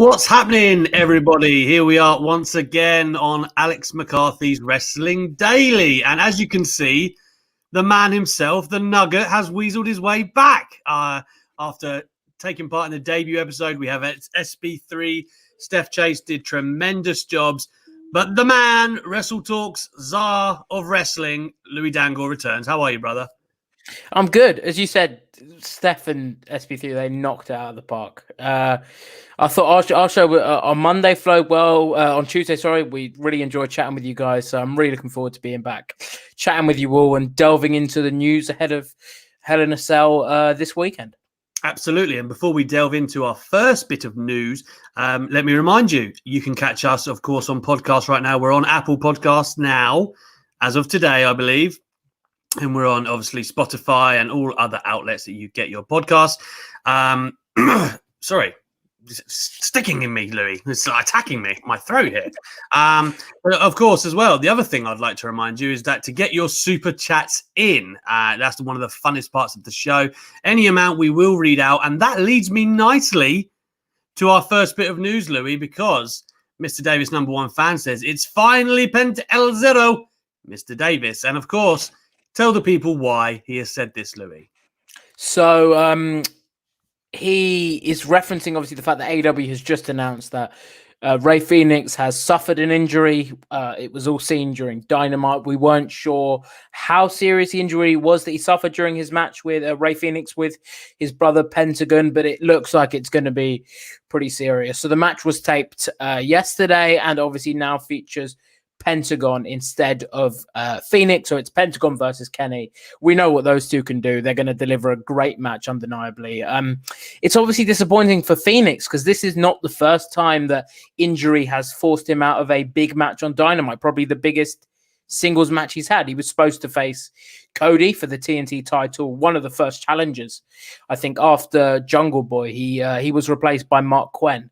What's happening, everybody? Here we are once again on Alex McCarthy's Wrestling Daily. And as you can see, the man himself, the Nugget, has weaseled his way back. After taking part in the debut episode, we have SB3. Steph Chase did tremendous jobs. But the man, WrestleTalk's czar of wrestling, Louis Dangoor, returns. How are you, brother? I'm good. As you said, Steph and SB3, they knocked it out of the park. I thought our show on Monday flowed well. On Tuesday, we really enjoyed chatting with you guys. So I'm really looking forward to being back, chatting with you all and delving into the news ahead of Hell in a Cell this weekend. Absolutely. And before we delve into our first bit of news, let me remind you, you can catch us, of course, on podcasts right now. We're on Apple Podcasts now, as of today, I believe. And we're on, obviously, Spotify and all other outlets that you get your podcasts. Sorry, it's sticking in me, Louis. It's attacking me, my throat here. But of course, as well, the other thing I'd like to remind you is that to get your super chats in, that's one of the funnest parts of the show. Any amount we will read out. And that leads me nicely to our first bit of news, Louis, because Mr. Davis, number one fan, says, it's finally Pent El Zero, Mr. Davis. And of course, tell the people why he has said this, Louis. So he is referencing, obviously, the fact that AEW has just announced that Rey Fénix has suffered an injury. It was all seen during Dynamite. We weren't sure how serious the injury was that he suffered during his match with Rey Fénix with his brother Pentagon, but it looks like it's going to be pretty serious. So the match was taped yesterday and obviously now features Pentagon instead of Fénix, so it's Pentagon versus Kenny. We know what those two can do. They're going to deliver a great match, undeniably. It's obviously disappointing for Fénix because this is not the first time that injury has forced him out of a big match on Dynamite, probably the biggest singles match he's had. He was supposed to face Cody for the TNT title, one of the first challengers, I think, after Jungle Boy. He was replaced by Mark Quinn.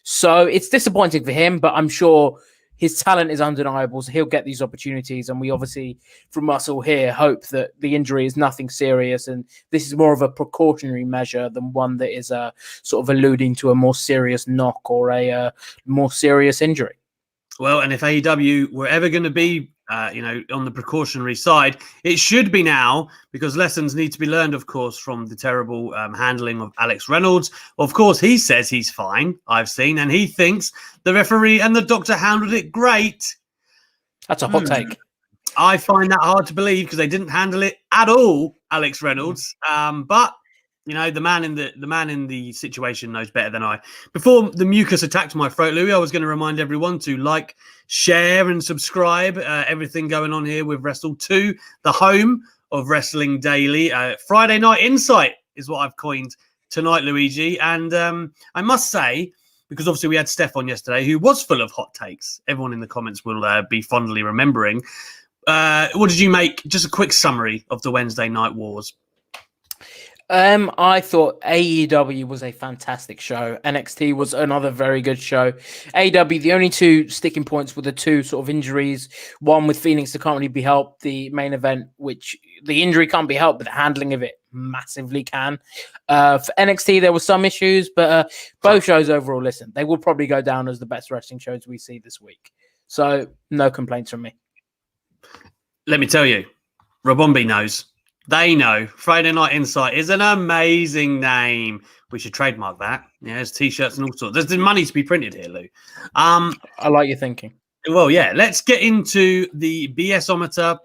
So it's disappointing for him, but I'm sure his talent is undeniable, so he'll get these opportunities. And we obviously, from us all here, hope that the injury is nothing serious and this is more of a precautionary measure than one that is sort of alluding to a more serious knock or a more serious injury. Well, and if AEW were ever going to be, on the precautionary side, it should be now, because lessons need to be learned, of course, from the terrible handling of Alex Reynolds. Of course, he says he's fine, I've seen, and he thinks the referee and the doctor handled it great. That's a hot take. I find that hard to believe because they didn't handle it at all, Alex Reynolds. But the man in the situation knows better than I. Before the mucus attacked my throat, Louis, I was going to remind everyone to like, share, and subscribe. Everything going on here with Wrestle2, the home of Wrestling Daily. Friday Night Insight is what I've coined tonight, Luigi. And I must say, because obviously we had Steph on yesterday, who was full of hot takes. Everyone in the comments will be fondly remembering. What did you make? Just a quick summary of the Wednesday Night Wars. I thought AEW was a fantastic show. NXT was another very good show. AEW, the only two sticking points were the two sort of injuries. One with Fénix that can't really be helped. The main event, which the injury can't be helped, but the handling of it massively can. For NXT, there were some issues, but both shows overall, listen, they will probably go down as the best wrestling shows we see this week. So no complaints from me. Let me tell you, Robombi knows. They know. Friday Night Insight is an amazing name. We should trademark that. Yeah, there's T-shirts and all sorts. There's money to be printed here, Lou. I like your thinking. Well, yeah. Let's get into the BS-ometer.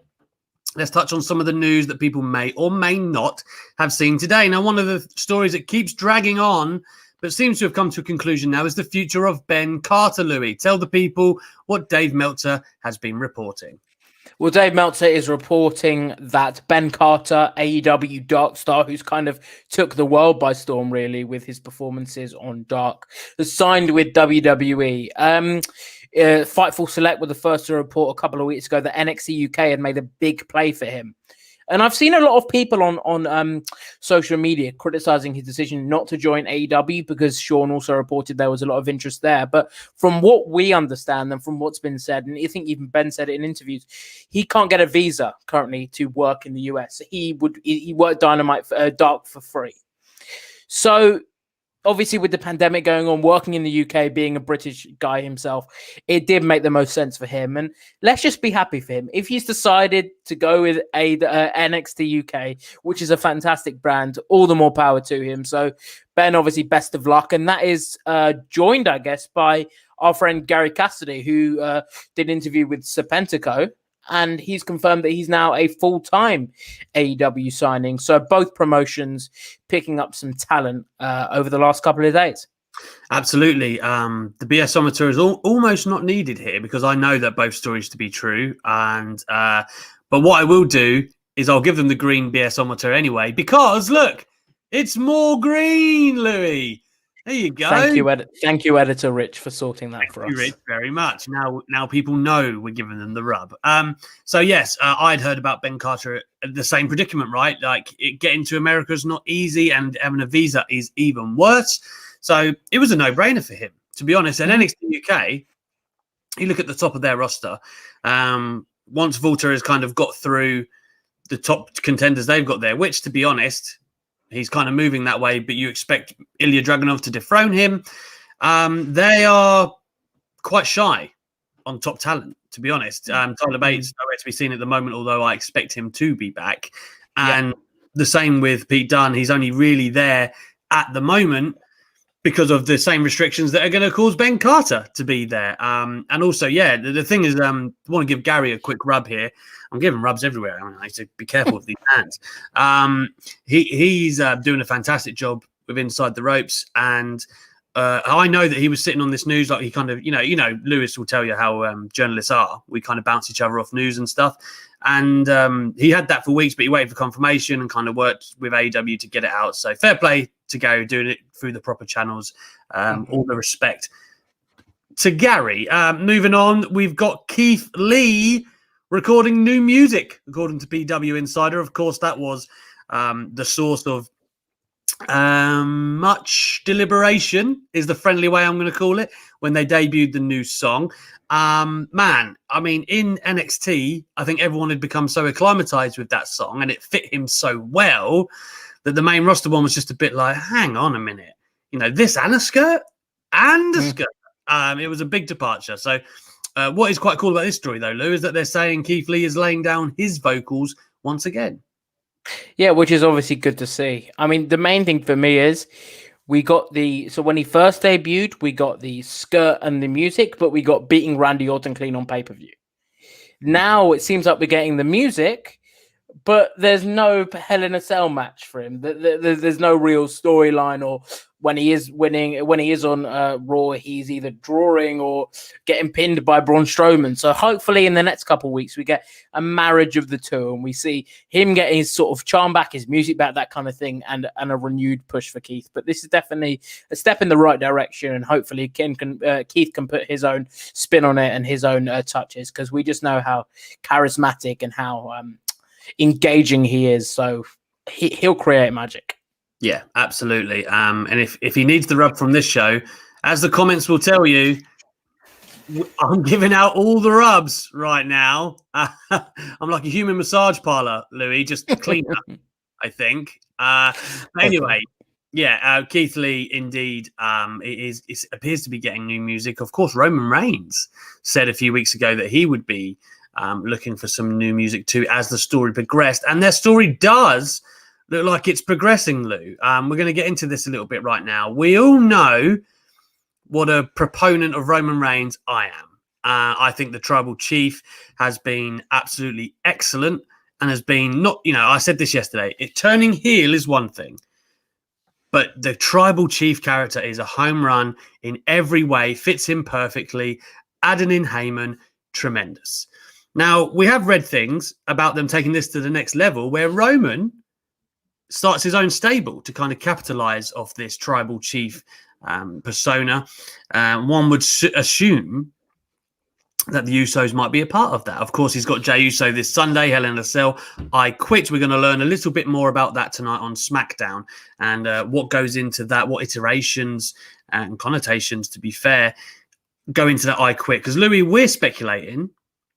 Let's touch on some of the news that people may or may not have seen today. Now, one of the stories that keeps dragging on, but seems to have come to a conclusion now, is the future of Ben Carter, Louis. Tell the people what Dave Meltzer has been reporting. Well, Dave Meltzer is reporting that Ben Carter, AEW Dark Star, who's kind of took the world by storm, really, with his performances on Dark, has signed with WWE. Fightful Select were the first to report a couple of weeks ago that NXT UK had made a big play for him. And I've seen a lot of people on social media criticizing his decision not to join AEW because Sean also reported there was a lot of interest there. But from what we understand and from what's been said, and I think even Ben said it in interviews, he can't get a visa currently to work in the US. He worked Dynamite Dark for free. So obviously with the pandemic going on, working in the UK, being a British guy himself, it did make the most sense for him. And let's just be happy for him. If he's decided to go with NXT UK, which is a fantastic brand, all the more power to him. So Ben, obviously, best of luck. And that is joined, I guess, by our friend Gary Cassidy, who did an interview with Serpentico. And he's confirmed that he's now a full-time AEW signing. So both promotions picking up some talent over the last couple of days. Absolutely. The BSometer is almost not needed here because I know that both stories to be true. And but what I will do is I'll give them the green BSometer anyway because, look, it's more green, Louis. There you go. Thank you, Editor Rich, for sorting that for us. Thank you, Rich, very much. Now people know we're giving them the rub. So yes, I'd heard about Ben Carter at the same predicament, right? Like getting to America is not easy, and having a visa is even worse. So it was a no-brainer for him, to be honest. And NXT UK, you look at the top of their roster. Once Volta has kind of got through the top contenders they've got there, which, to be honest, he's kind of moving that way, but you expect Ilya Dragunov to dethrone him. They are quite shy on top talent, to be honest. Tyler Bates nowhere to be seen at the moment, although I expect him to be back. And the same with Pete Dunne. He's only really there at the moment because of the same restrictions that are going to cause Ben Carter to be there. And also, the thing is, I want to give Gary a quick rub here. I'm giving rubs everywhere. I need to be careful with these hands. He's doing a fantastic job with Inside the Ropes. And I know that he was sitting on this news, like he kind of, Lewis will tell you how journalists are. We kind of bounce each other off news and stuff. And he had that for weeks, but he waited for confirmation and kind of worked with AEW to get it out. So fair play to Gary doing it through the proper channels. All the respect to Gary. Moving on, we've got Keith Lee recording new music, according to PW Insider. Of course, that was the source of much deliberation, is the friendly way I'm going to call it, when they debuted the new song. Man, I mean, in NXT, I think everyone had become so acclimatized with that song and it fit him so well that the main roster one was just a bit like, hang on a minute, this and a skirt and a skirt. It was a big departure. So what is quite cool about this story, though, Lou, is that they're saying Keith Lee is laying down his vocals once again. Yeah, which is obviously good to see. I mean, the main thing for me is we got so when he first debuted, we got the skirt and the music, but we got beating Randy Orton clean on pay-per-view. Now it seems like we're getting the music, but there's no Hell in a Cell match for him. There's no real storyline, or when he is winning, when he is on Raw, he's either drawing or getting pinned by Braun Strowman. So hopefully in the next couple of weeks, we get a marriage of the two and we see him getting his sort of charm back, his music back, that kind of thing, and a renewed push for Keith. But this is definitely a step in the right direction, and hopefully Keith can put his own spin on it and his own touches, because we just know how charismatic and how engaging he is. So he'll create magic. Yeah, absolutely. And if he needs the rub from this show, as the comments will tell you, I'm giving out all the rubs right now. I'm like a human massage parlor, Louis, just clean up, I think. Anyway, Keith Lee indeed it appears to be getting new music. Of course, Roman Reigns said a few weeks ago that he would be looking for some new music too as the story progressed. And their story does look like it's progressing, Lou. We're going to get into this a little bit right now. We all know what a proponent of Roman Reigns I am. I think the Tribal Chief has been absolutely excellent and has been I said this yesterday, turning heel is one thing, but the Tribal Chief character is a home run in every way, fits him perfectly. Adding in Heyman, tremendous. Now, we have read things about them taking this to the next level where Roman starts his own stable to kind of capitalize off this Tribal Chief persona. One would assume that the Usos might be a part of that. Of course, he's got Jey Uso this Sunday, Hell in a Cell. I Quit. We're going to learn a little bit more about that tonight on SmackDown and what goes into that, what iterations and connotations, to be fair, go into that I Quit. Because, Louis, we're speculating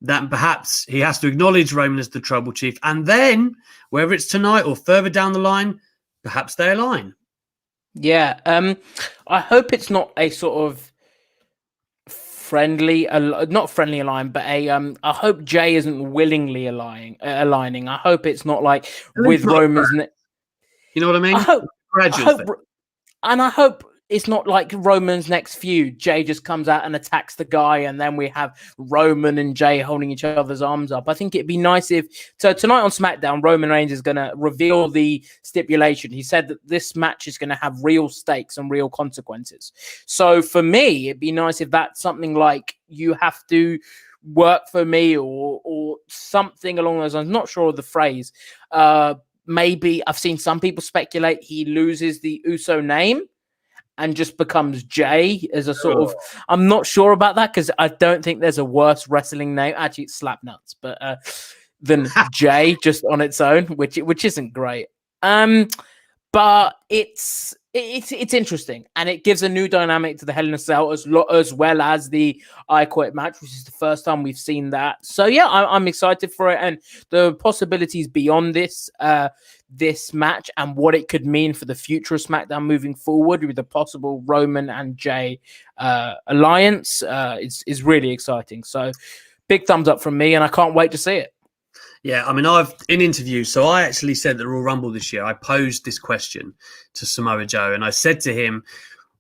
that perhaps he has to acknowledge Roman as the Tribal Chief, and then, whether it's tonight or further down the line, perhaps they align. Yeah. I hope it's not a sort of friendly, not friendly align, but I hope Jay isn't willingly aligning. I hope it's not like At least with not, Roman's. you know what I I mean? hope. I Gradual hope. thing. And I hope it's not like Roman's next feud. Jay just comes out and attacks the guy, and then we have Roman and Jay holding each other's arms up. I think it'd be nice if tonight on SmackDown, Roman Reigns is going to reveal the stipulation. He said that this match is going to have real stakes and real consequences. So for me, it'd be nice if that's something like you have to work for me or something along those lines. Not sure of the phrase. Maybe I've seen some people speculate he loses the Uso name and just becomes Jay as a sort of. I'm not sure about that because I don't think there's a worse wrestling name. Actually, it's Slapnuts, but than Jay just on its own, which isn't great. But it's interesting, and it gives a new dynamic to the Hell in a Cell as well as the I Quit match, which is the first time we've seen that. So yeah, I'm excited for it, and the possibilities beyond this this match and what it could mean for the future of SmackDown moving forward with the possible Roman and Jay alliance is really exciting. So big thumbs up from me, and I can't wait to see it. Yeah, I mean, I've in interviews, so I actually said that Royal Rumble this year, I posed this question to Samoa Joe, and I said to him,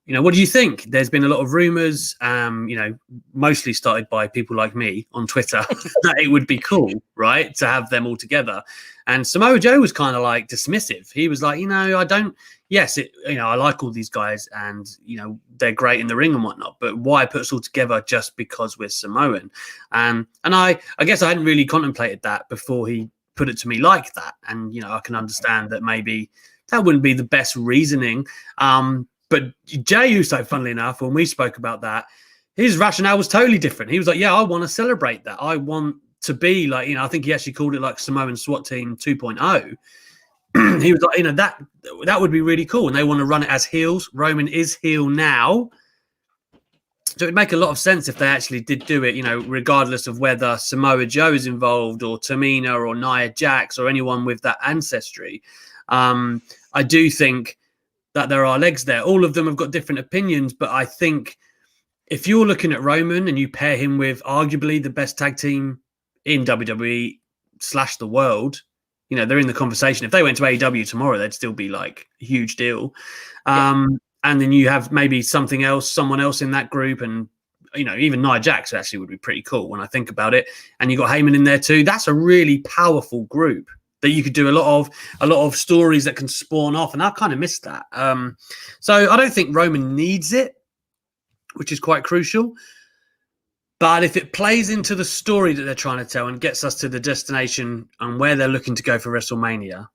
you know, what do you think? There's been a lot of rumors, you know, mostly started by people like me on Twitter, that it would be cool, right, to have them all together. And Samoa Joe was kind of like dismissive. He was like, you know, I don't, yes, you know, I like all these guys and, you know, they're great in the ring and whatnot, but why put us all together just because we're Samoan? And I guess I hadn't really contemplated that before he put it to me like that. And, you know, I can understand that maybe that wouldn't be the best reasoning. But Jey Uso, funnily enough, when we spoke about that, his rationale was totally different. He was like, yeah, I want to celebrate that. I want to be like, you know, I think he actually called it like Samoan SWAT Team 2.0. He was like, you know, that would be really cool. And they want to run it as heels. Roman is heel now. So it'd make a lot of sense if they actually did do it, you know, regardless of whether Samoa Joe is involved or Tamina or Nia Jax or anyone with that ancestry. I do think that there are legs there. All of them have got different opinions, but I think if you're looking at Roman and you pair him with arguably the best tag team in WWE / the world, you know, they're in the conversation. If they went to AEW tomorrow, they'd still be like a huge deal. And then you have maybe someone else in that group. And, you know, even Nia Jax actually would be pretty cool when I think about it. And you got Heyman in there too. That's a really powerful group that you could do a lot of stories that can spawn off. And I kind of missed that. So I don't think Roman needs it, which is quite crucial. But if it plays into the story that they're trying to tell and gets us to the destination and where they're looking to go for WrestleMania,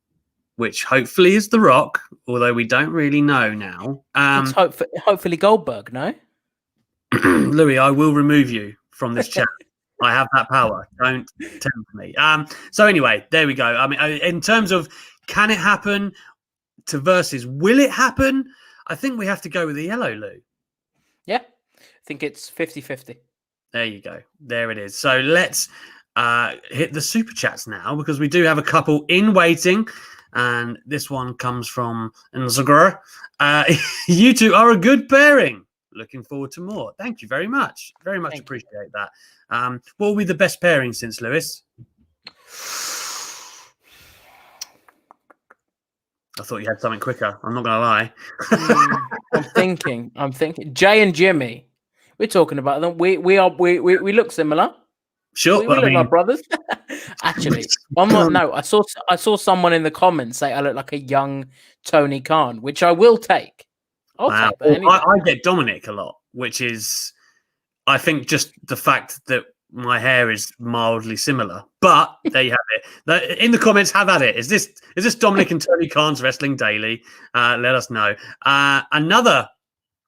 which hopefully is The Rock, although we don't really know now. It's hopefully Goldberg, no? Louis, I will remove you from this chat. I have that power. Don't tempt me. So anyway, there we go. I mean, in terms of can it happen to versus will it happen? I think we have to go with the yellow, Lou. Yeah, I think it's 50-50. There you go. There it is. So let's hit the super chats now because we do have a couple in waiting. And this one comes from Nzagura. You two are a good pairing. Looking forward to more. Thank you very much. Very much appreciate that. What will be the best pairing since, Lewis? I thought you had something quicker. I'm not going to lie. I'm thinking. Jay and Jimmy. We're talking about them. We look similar. Sure, we look like brothers. Actually, I saw someone in the comments say I look like a young Tony Khan, which I will take. Wow. I get Dominic a lot, which is, I think, just the fact that my hair is mildly similar. But there you have it. In the comments, have at it. Is this Dominic and Tony Khan's Wrestling Daily? Let us know. Another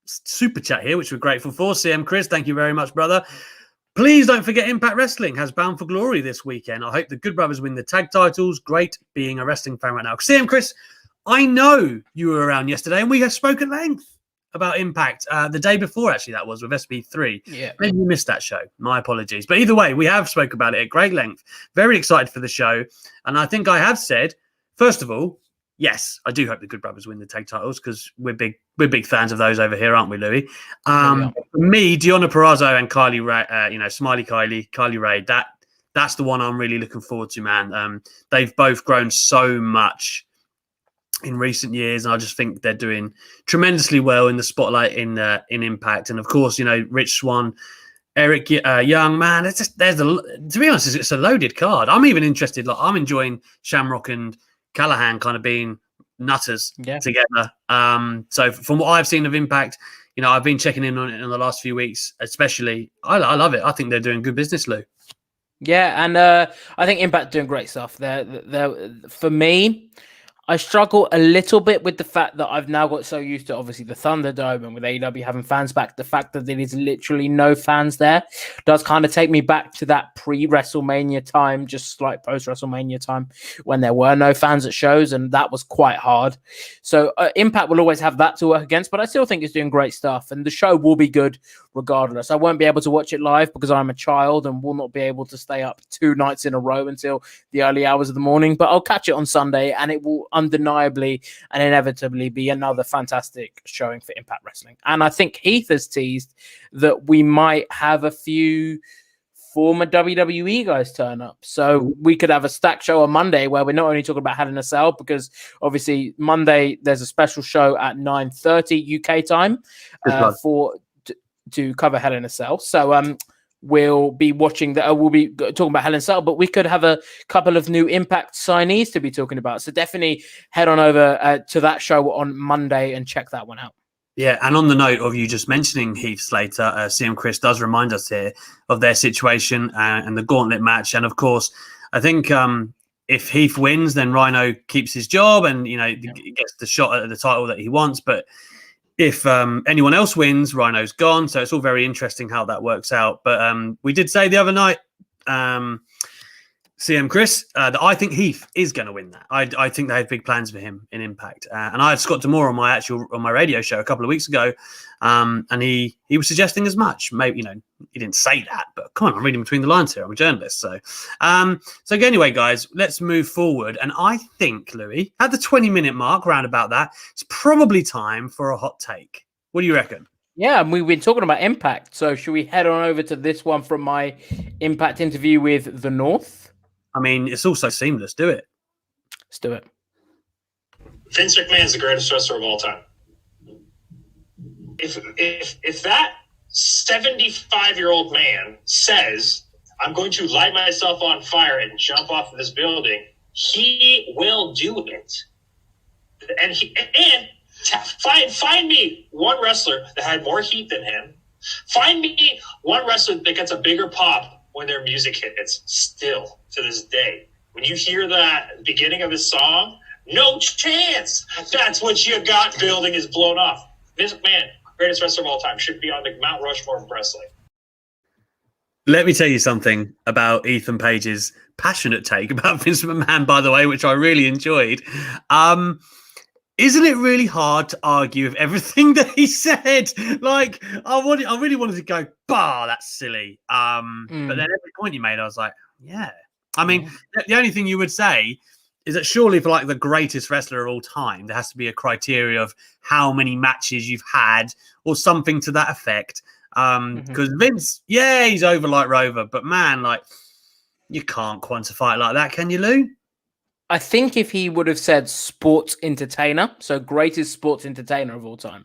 super chat here, which we're grateful for. CM Chris, thank you very much, brother. Please don't forget Impact Wrestling has Bound for Glory this weekend. I hope the Good Brothers win the tag titles. Great being a wrestling fan right now. CM Chris, I know you were around yesterday and we have spoken at length about Impact the day before, actually, that was with SB3. Yeah. Maybe you missed that show. My apologies. But either way, we have spoke about it at great length. Very excited for the show. And I think I have said, first of all, yes, I do hope the Good Brothers win the tag titles because we're big fans of those over here, aren't we, Louis? For me, Deonna Purrazzo and Kylie Ray, Smiley Kylie Ray, that's the one I'm really looking forward to, man. They've both grown so much in recent years, and I just think they're doing tremendously well in the spotlight in Impact. And of course, Rich Swann, Eric Young, man, to be honest, it's a loaded card. I'm even interested. Like, I'm enjoying Shamrock and Callahan kind of being nutters together. So from what I've seen of Impact, I've been checking in on it in the last few weeks, especially. I love it. I think they're doing good business, Lou. Yeah, and I think Impact doing great stuff. They're for me, I struggle a little bit with the fact that I've now got so used to obviously the Thunderdome and with AEW having fans back. The fact that there is literally no fans there does kind of take me back to that pre-WrestleMania time, just like post-WrestleMania time when there were no fans at shows, and that was quite hard. So Impact will always have that to work against, but I still think it's doing great stuff, and the show will be good regardless. I won't be able to watch it live because I'm a child and will not be able to stay up 2 nights in a row until the early hours of the morning, but I'll catch it on Sunday, and it will undeniably and inevitably be another fantastic showing for Impact Wrestling. And I think Heath has teased that we might have a few former WWE guys turn up. So we could have a stack show on Monday where we're not only talking about Hell in a Cell, because obviously Monday there's a special show at 9:30 UK time to cover Hell in a Cell. So we'll be watching that. We'll be talking about Hell in a Cell, but we could have a couple of new Impact signees to be talking about. So definitely head on over to that show on Monday and check that one out. Yeah, and on the note of you just mentioning Heath Slater, CM Chris does remind us here of their situation and the gauntlet match. And of course, I think if Heath wins, then Rhino keeps his job and gets the shot at the title that he wants. But if anyone else wins, Rhino's gone. So it's all very interesting how that works out. But we did say the other night, CM Chris, that I think Heath is going to win that. I think they have big plans for him in Impact. And I had Scott D'Amore on my radio show a couple of weeks ago, and he was suggesting as much. Maybe he didn't say that, but come on, I'm reading between the lines here. I'm a journalist, so anyway, guys, let's move forward. And I think, Louis, at the 20-minute mark, round about that, it's probably time for a hot take. What do you reckon? Yeah, and we've been talking about Impact, so should we head on over to this one from my Impact interview with The North? I mean, it's also seamless. Do it. Let's do it. Vince McMahon is the greatest wrestler of all time. If that 75-year-old man says, I'm going to light myself on fire and jump off of this building, he will do it. And find me one wrestler that had more heat than him. Find me one wrestler that gets a bigger pop when their music hits, still to this day. When you hear that beginning of his song, no chance. That's what you got. Building is blown off. Vince McMahon, greatest wrestler of all time, should be on the Mount Rushmore of wrestling. Let me tell you something about Ethan Page's passionate take about Vince McMahon, by the way, which I really enjoyed. Isn't it really hard to argue with everything that he said? Like, I really wanted to go, bah, that's silly. But then every point he made, I was like, yeah. I mean, the only thing you would say is that surely for like the greatest wrestler of all time, there has to be a criteria of how many matches you've had or something to that effect. Because Vince, he's over like Rover, but man, like, you can't quantify it like that, can you, Lou? I think if he would have said sports entertainer, so greatest sports entertainer of all time,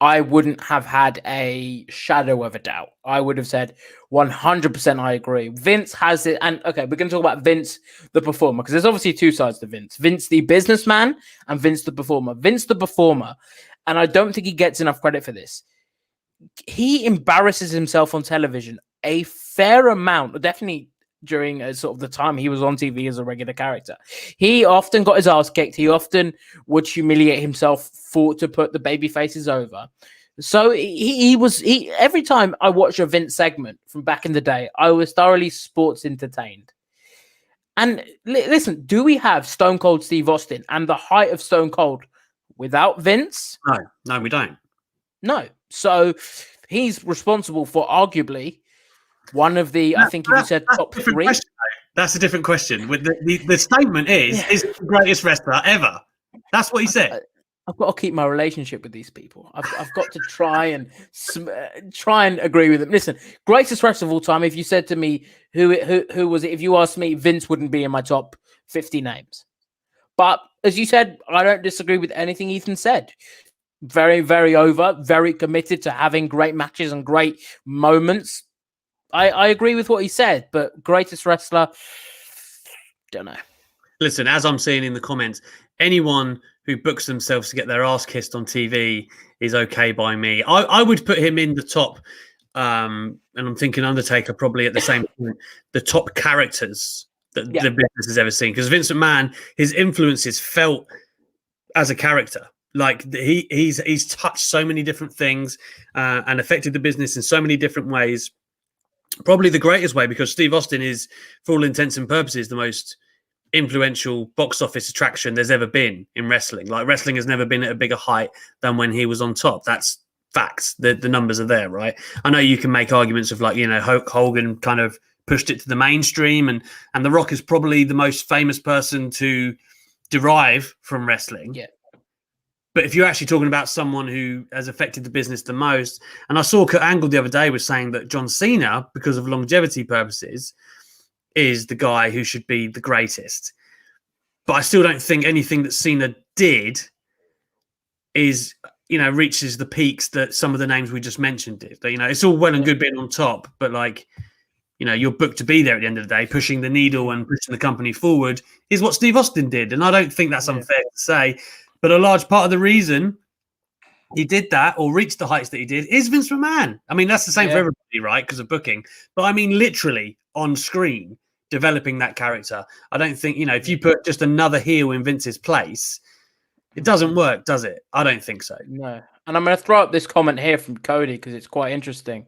I wouldn't have had a shadow of a doubt. I would have said 100% I agree. Vince has it. And okay, we're going to talk about Vince, the performer, because there's obviously two sides to Vince. Vince, the businessman, and Vince, the performer. Vince, the performer, and I don't think he gets enough credit for this. He embarrasses himself on television a fair amount, definitely during sort of the time he was on TV as a regular character. He often got his ass kicked. He often would humiliate himself to put the baby faces over. So he every time I watch a Vince segment from back in the day, I was thoroughly sports entertained. And listen, do we have Stone Cold Steve Austin and the height of Stone Cold without Vince? No, we don't. No. So he's responsible for arguably one of the, I think if you said top three. That's a different question. With the statement is the greatest wrestler ever. That's what he said. I've got to keep my relationship with these people. I've got to try and agree with them. Listen, greatest wrestler of all time. If you said to me who was it, if you asked me, Vince wouldn't be in my top 50 names. But as you said, I don't disagree with anything Ethan said. Very, very over, very committed to having great matches and great moments. I agree with what he said, but greatest wrestler, don't know. Listen, as I'm seeing in the comments, anyone who books themselves to get their ass kissed on TV is okay by me. I would put him in the top, and I'm thinking Undertaker probably at the same point, the top characters that the business has ever seen. Because Vince McMahon, his influence is felt as a character. Like he's touched so many different things and affected the business in so many different ways. Probably the greatest way, because Steve Austin is, for all intents and purposes, the most influential box office attraction there's ever been in wrestling. Like, wrestling has never been at a bigger height than when he was on top. That's facts. The numbers are there, right? I know you can make arguments of, like, you know, Hulk Hogan kind of pushed it to the mainstream, and The Rock is probably the most famous person to derive from wrestling. Yeah. But if you're actually talking about someone who has affected the business the most, and I saw Kurt Angle the other day was saying that John Cena, because of longevity purposes, is the guy who should be the greatest. But I still don't think anything that Cena did is, you know, reaches the peaks that some of the names we just mentioned did. You know, it's all well and good being on top, but, like, you know, you're booked to be there at the end of the day, pushing the needle and pushing the company forward is what Steve Austin did. And I don't think that's unfair to say. But a large part of the reason he did that or reached the heights that he did is Vince McMahon. I mean, that's the same for everybody, right? Because of booking. But I mean, literally on screen, developing that character. I don't think, you know, if you put just another heel in Vince's place, it doesn't work, does it? I don't think so. No. And I'm going to throw up this comment here from Cody because it's quite interesting.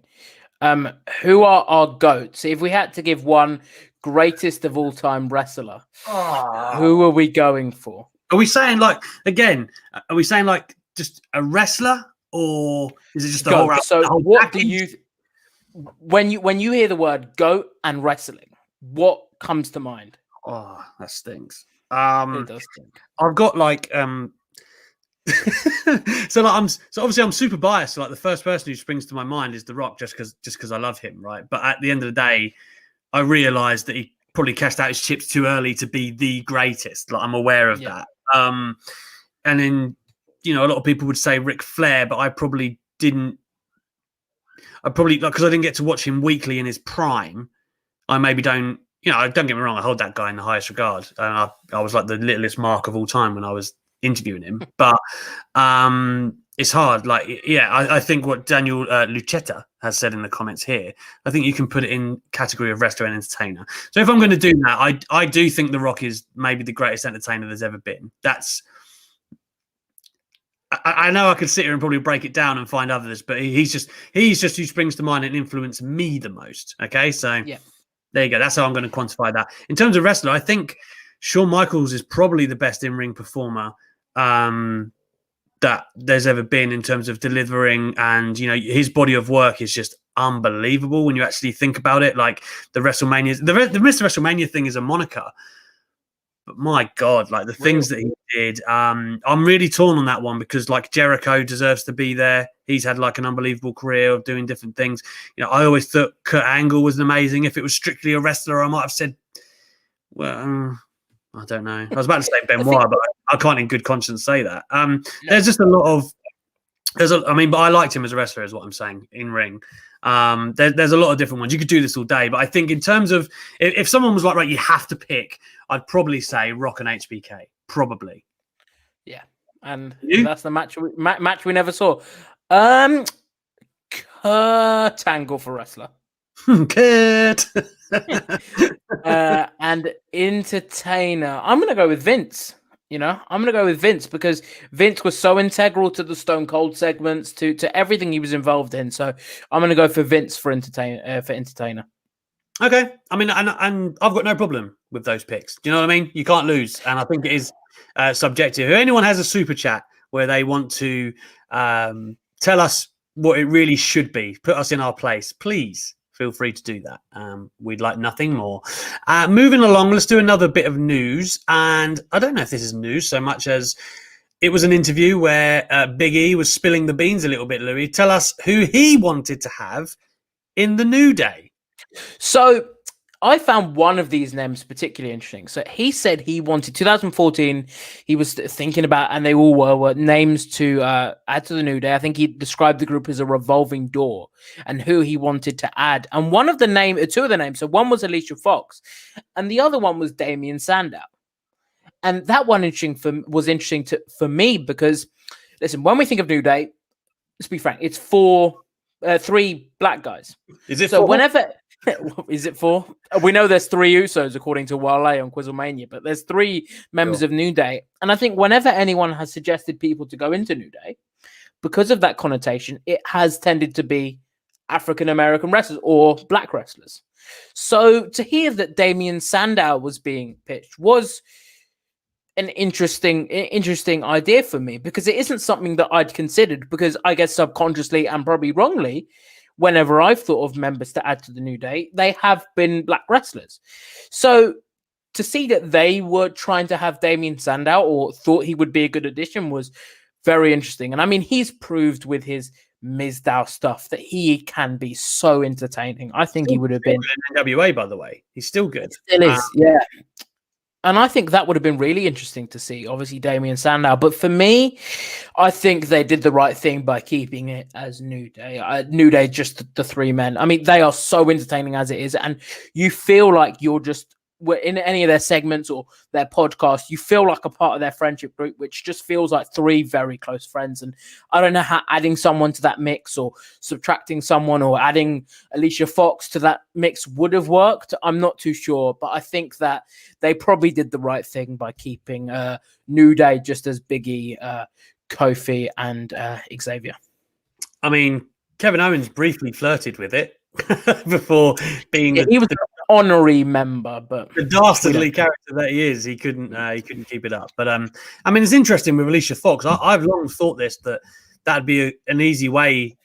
Who are our GOATs? If we had to give one greatest of all time wrestler, who are we going for? Are we saying, like, again, are we saying, like, just a wrestler, or is it just the whole? So, whole what package? do you when you hear the word GOAT and wrestling? What comes to mind? Oh, that stinks. It does stink. I've got, like, so obviously I'm super biased. So, like, the first person who springs to my mind is The Rock, just because I love him, right? But at the end of the day, I realised that he probably cashed out his chips too early to be the greatest. Like, I'm aware of that. And then, you know, a lot of people would say Ric Flair, but I probably didn't. Because I didn't get to watch him weekly in his prime. I maybe don't. You know, don't get me wrong. I hold that guy in the highest regard. I was like the littlest mark of all time when I was interviewing him. But it's hard. Like, I think what Daniel Lucetta has said in the comments here, I think you can put it in category of wrestler and entertainer. So if I'm going to do that, I do think The Rock is maybe the greatest entertainer there's ever been. That's. I know I could sit here and probably break it down and find others, but he's just who springs to mind and influenced me the most. Okay, so there you go. That's how I'm going to quantify that. In terms of wrestler, I think Shawn Michaels is probably the best in-ring performer that there's ever been in terms of delivering, and, you know, his body of work is just unbelievable when you actually think about it. Like, the WrestleMania, the Mr. WrestleMania thing is a moniker, but my God, like, the things that he did, I'm really torn on that one, because, like, Jericho deserves to be there. He's had, like, an unbelievable career of doing different things. You know, I always thought Kurt Angle was amazing. If it was strictly a wrestler, I might have said, well, I don't know. I was about to say Benoit, but I can't in good conscience say that. There's just a lot of, but I liked him as a wrestler, is what I'm saying, in ring. There's a lot of different ones. You could do this all day, but I think in terms of, if someone was like, right, you have to pick, I'd probably say Rock and HBK, probably. Yeah, and that's the match we never saw. Kurt Angle for wrestler. Kurt. And entertainer, I'm going to go with Vince. You know, I'm going to go with Vince because Vince was so integral to the Stone Cold segments, to everything he was involved in. So I'm going to go for Vince for entertainer. Okay. I mean, and I've got no problem with those picks. Do you know what I mean? You can't lose. And I think it is subjective. If anyone has a super chat where they want to tell us what it really should be, put us in our place, please feel free to do that. We'd like nothing more. Moving along, let's do another bit of news. And I don't know if this is news so much as it was an interview where Big E was spilling the beans a little bit, Louis. Tell us who he wanted to have in the New Day. So I found one of these names particularly interesting. So he said he wanted 2014. He was thinking about, and they all were names to add to the New Day. I think he described the group as a revolving door, and who he wanted to add. And two of the names. So one was Alicia Fox, and the other one was Damian Sandow. And that one was interesting for me because, listen, when we think of New Day, let's be frank, it's three black guys. Is it so? four? Whenever is it four? We know there's three Usos according to Wale on Quizzlemania, but there's three members of New Day. And I think whenever anyone has suggested people to go into New Day, because of that connotation, it has tended to be African American wrestlers or black wrestlers. So to hear that Damian Sandow was being pitched was an interesting idea for me, because it isn't something that I'd considered, because I guess subconsciously and probably wrongly, whenever I've thought of members to add to the New Day, they have been black wrestlers. So to see that they were trying to have Damian Sandow or thought he would be a good addition was very interesting. And I mean, he's proved with his Mizdow stuff that he can be so entertaining. I think he would have been in NWA, by the way. He's still good. Still is, yeah. And I think that would have been really interesting to see, obviously, Damian Sandow. But for me, I think they did the right thing by keeping it as New Day. New Day, just the three men. I mean, they are so entertaining as it is. And you feel like you're just in any of their segments or their podcast, you feel like a part of their friendship group, which just feels like three very close friends. And I don't know how adding someone to that mix or subtracting someone or adding Alicia Fox to that mix would have worked. I'm not too sure, but I think that they probably did the right thing by keeping New Day just as Big E, Kofi, and Xavier. I mean, Kevin Owens briefly flirted with it before being he was an honorary member, but the dastardly character that he is, he couldn't keep it up. But I mean, it's interesting with Alicia Fox. I've long thought that'd be an easy way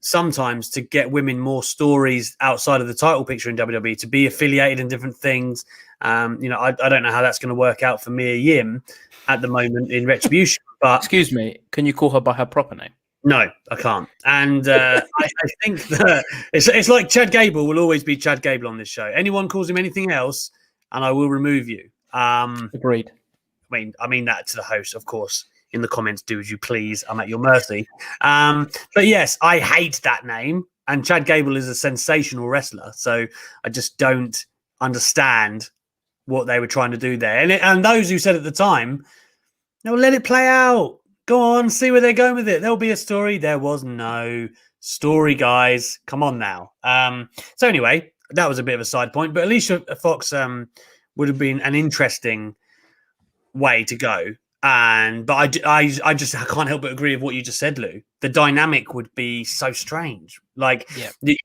sometimes to get women more stories outside of the title picture in WWE, to be affiliated in different things. I don't know how that's going to work out for Mia Yim at the moment in Retribution. But excuse me, can you call her by her proper name? No, I can't. And I think that it's like Chad Gable will always be Chad Gable on this show. Anyone calls him anything else, and I will remove you. Agreed. I mean that to the host, of course. In the comments, do as you please. I'm at your mercy. But yes, I hate that name. And Chad Gable is a sensational wrestler. So I just don't understand what they were trying to do there. And those who said at the time, no, let it play out. Go on, see where they're going with it. There'll be a story. There was no story, guys. Come on now. So anyway, that was a bit of a side point. But Alicia Fox would have been an interesting way to go. But I can't help but agree with what you just said, Lou. The dynamic would be so strange. Like, it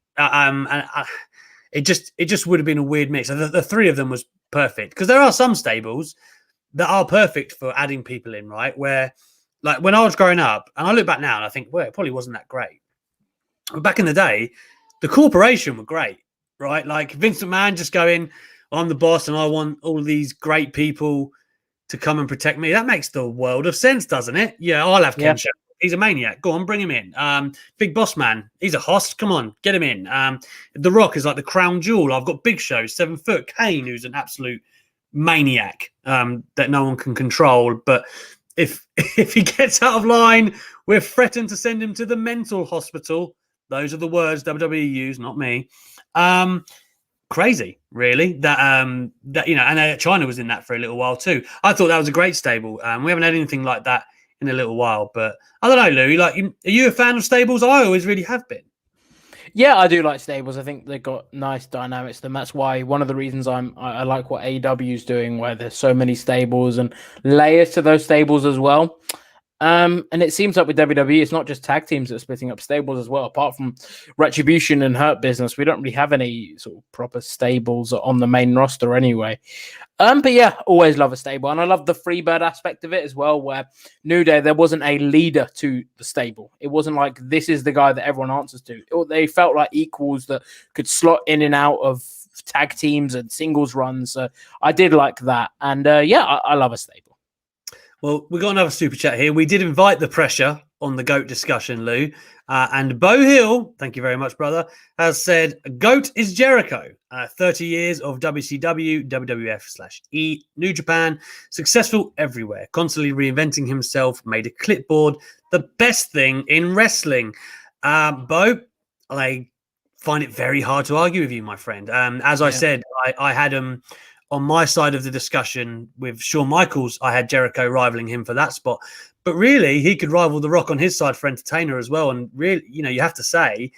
just would have been a weird mix. The three of them was perfect, because there are some stables that are perfect for adding people in, right? Where, like, when I was growing up, and I look back now and I think, well, it probably wasn't that great. But back in the day, the corporation were great, right? Like Vince McMahon just going, I'm the boss and I want all these great people to come and protect me. That makes the world of sense, doesn't it? Yeah, I'll have Ken Shamrock. He's a maniac. Go on, bring him in. Big Boss Man, he's a host. Come on, get him in. The Rock is like the crown jewel. I've got Big Show, 7 foot. Kane, who's an absolute maniac that no one can control. But if he gets out of line, we're threatened to send him to the mental hospital. Those are the words WWE use, not me. Crazy, really. And China was in that for a little while too. I thought that was a great stable. We haven't had anything like that in a little while. But I don't know, Louis. Like, are you a fan of stables? I always really have been. Yeah, I do like stables. I think they've got nice dynamics to them. That's why one of the reasons I like what AEW is doing, where there's so many stables and layers to those stables as well. And it seems like with WWE, it's not just tag teams that are splitting up stables as well. Apart from Retribution and Hurt Business, we don't really have any sort of proper stables on the main roster anyway. But yeah, always love a stable. And I love the Freebird aspect of it as well, where New Day, there wasn't a leader to the stable. It wasn't like, this is the guy that everyone answers to. They felt like equals that could slot in and out of tag teams and singles runs. I did like that. And I love a stable. Well, we got another super chat here. We did invite the pressure on the GOAT discussion, Lou. And Bo Hill, thank you very much, brother, has said, GOAT is Jericho. 30 years of WCW, WWF/E, New Japan, successful everywhere, constantly reinventing himself, made a clipboard, the best thing in wrestling. Bo, I find it very hard to argue with you, my friend. As I said, I had on my side of the discussion with Shawn Michaels, I had Jericho rivaling him for that spot. But really, he could rival The Rock on his side for entertainer as well. And really, you have to say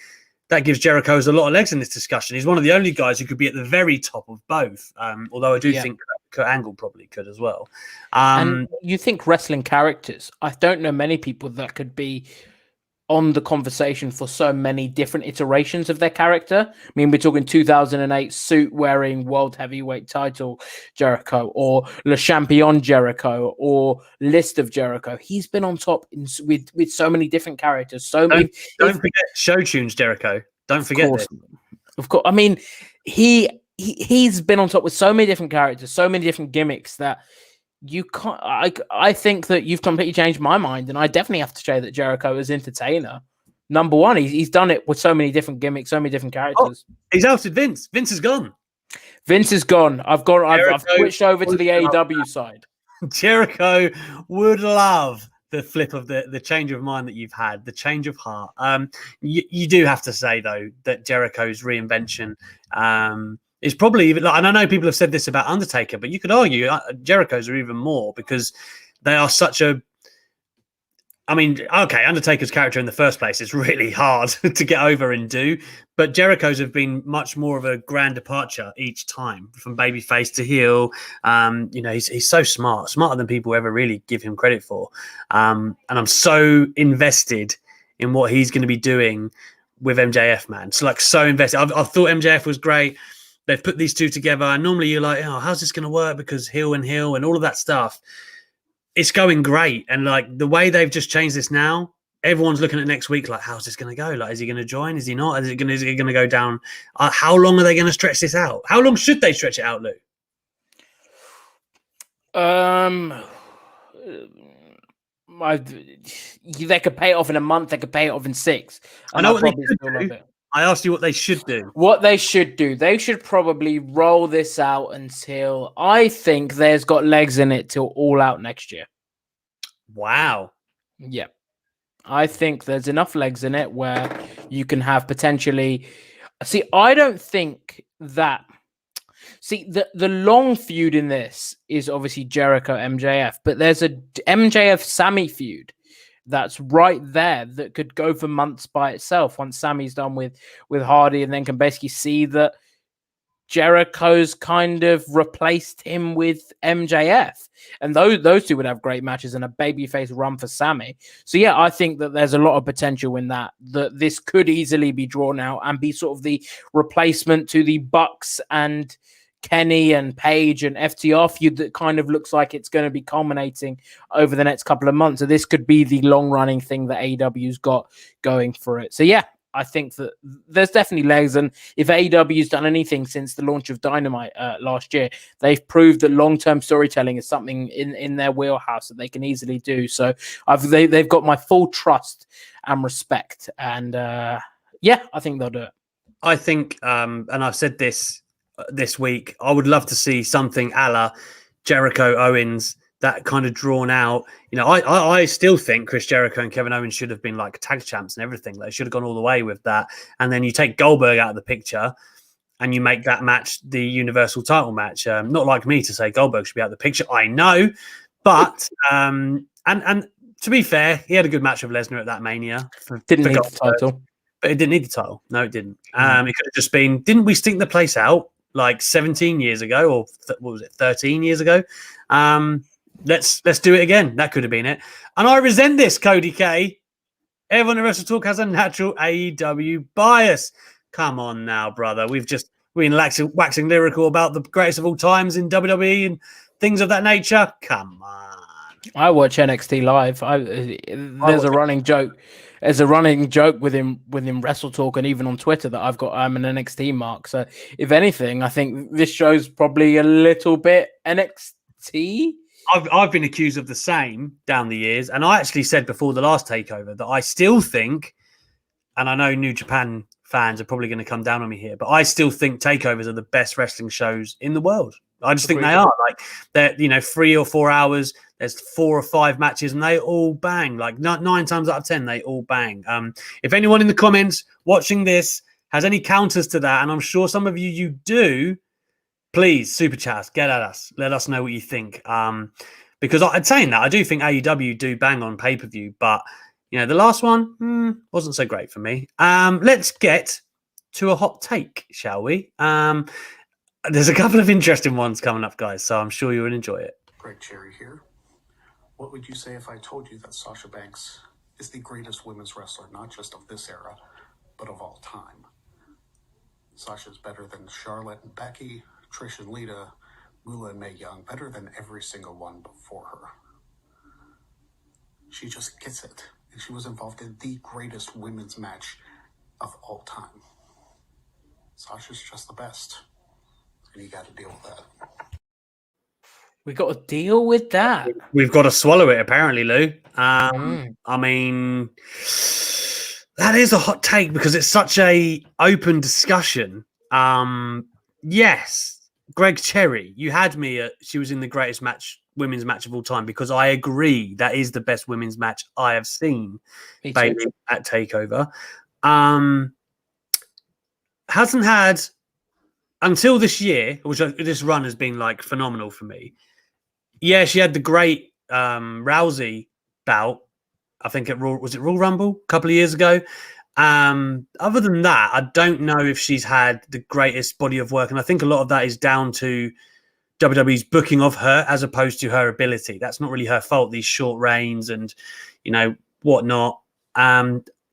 that gives Jericho a lot of legs in this discussion. He's one of the only guys who could be at the very top of both. Although I do think Kurt Angle probably could as well. And you think wrestling characters? I don't know many people that could be on the conversation for so many different iterations of their character. I mean, we're talking 2008 suit wearing world heavyweight title Jericho, or Le Champion Jericho, or List of Jericho. He's been on top with so many different characters. Don't forget Show Tunes Jericho. Don't forget this. Of course. I mean, he's been on top with so many different characters, so many different gimmicks that you can't. I think that you've completely changed my mind, and I definitely have to say that Jericho is entertainer. Number one, he's done it with so many different gimmicks, so many different characters. He's ousted Vince. Vince is gone. Vince is gone. I've switched over to the AEW side. Jericho would love the flip of the change of mind that you've had, the change of heart. You do have to say though that Jericho's reinvention is probably even, and I know people have said this about Undertaker, but you could argue Jericho's are even more because they are such a. I mean, okay, Undertaker's character in the first place is really hard to get over and do, but Jericho's have been much more of a grand departure each time, from babyface to heel. He's so smarter than people ever really give him credit for. And I'm so invested in what he's going to be doing with MJF, man. So invested. I've thought MJF was great. They've put these two together, and normally you're like, oh, how's this going to work? Because heel and all of that stuff. It's going great. And like the way they've just changed this now, everyone's looking at next week like, how's this going to go? Like, is he going to join? Is he not? Is it going to go down? How long are they going to stretch this out? How long should they stretch it out, Lou? They could pay it off in a month. They could pay it off in 6. I know what they should do. I asked you what they should do. What they should do. They should probably roll this out until I think there's got legs in it till All Out next year. Wow. Yeah. I think there's enough legs in it where you can have potentially. See, I don't think that. See, the long feud in this is obviously Jericho MJF, but there's a MJF Sammy feud that's right there that could go for months by itself once Sammy's done with Hardy, and then can basically see that Jericho's kind of replaced him with MJF, and those two would have great matches and a babyface run for Sammy. So yeah, I think that there's a lot of potential in that this could easily be drawn out and be sort of the replacement to the Bucks and Kenny and Paige and FTR feud that kind of looks like it's going to be culminating over the next couple of months. So this could be the long-running thing that AEW's got going for it. So yeah, I think that there's definitely legs. And if AEW's done anything since the launch of Dynamite last year, they've proved that long-term storytelling is something in their wheelhouse that they can easily do. So they've got my full trust and respect. And yeah, I think they'll do it. I think, and I've said this week, I would love to see something a la Jericho Owens, that kind of drawn out. I still think Chris Jericho and Kevin Owens should have been like tag champs and everything. They should have gone all the way with that. And then you take Goldberg out of the picture and you make that match the Universal title match. Not like me to say Goldberg should be out of the picture. I know, but and to be fair, he had a good match with Lesnar at that Mania. Didn't need the title. But it didn't need the title. No, it didn't. It could have just been, didn't we stink the place out like 17 years ago, or what was it, 13 years ago? Let's do it again. That could have been it. And I resent this, Cody K. Everyone at WrestleTalk has a natural AEW bias. Come on now, brother. We've been waxing lyrical about the greatest of all times in WWE and things of that nature. Come on. I watch NXT live. There's a running joke. There's a running joke within WrestleTalk and even on Twitter that I'm an NXT mark. So if anything, I think this show's probably a little bit NXT I've been accused of the same down the years, and I actually said before the last takeover that I still think, and I know New Japan fans are probably going to come down on me here, but I still think takeovers are the best wrestling shows in the world. I just think they are. Like, they're 3 or 4 hours. There's 4 or 5 matches, and they all bang. Like 9 times out of 10, they all bang. If anyone in the comments watching this has any counters to that, and I'm sure some of you do, please super chat us, get at us, let us know what you think. Because I'd saying that I do think AEW do bang on pay-per-view, but the last one wasn't so great for me. Let's get to a hot take, shall we? There's a couple of interesting ones coming up, guys, so I'm sure you'll enjoy it. Greg Cherry here. What would you say if I told you that Sasha Banks is the greatest women's wrestler, not just of this era, but of all time? Sasha's better than Charlotte and Becky, Trish and Lita, Moolah and Mae Young, better than every single one before her. She just gets it, and she was involved in the greatest women's match of all time. Sasha's just the best, and you got to deal with that. We got to deal with that. We've got to swallow it, apparently, Lou. I mean, that is a hot take because it's such a open discussion. Yes, Greg Cherry, you had me at she was in the greatest women's match of all time, because I agree that is the best women's match I have seen Bayley at TakeOver. Hasn't had until this year, which this run has been like phenomenal for me. Yeah, she had the great Rousey bout, I think at Royal Rumble a couple of years ago. Other than that, I don't know if she's had the greatest body of work, and I think a lot of that is down to WWE's booking of her as opposed to her ability. That's not really her fault, these short reigns and whatnot.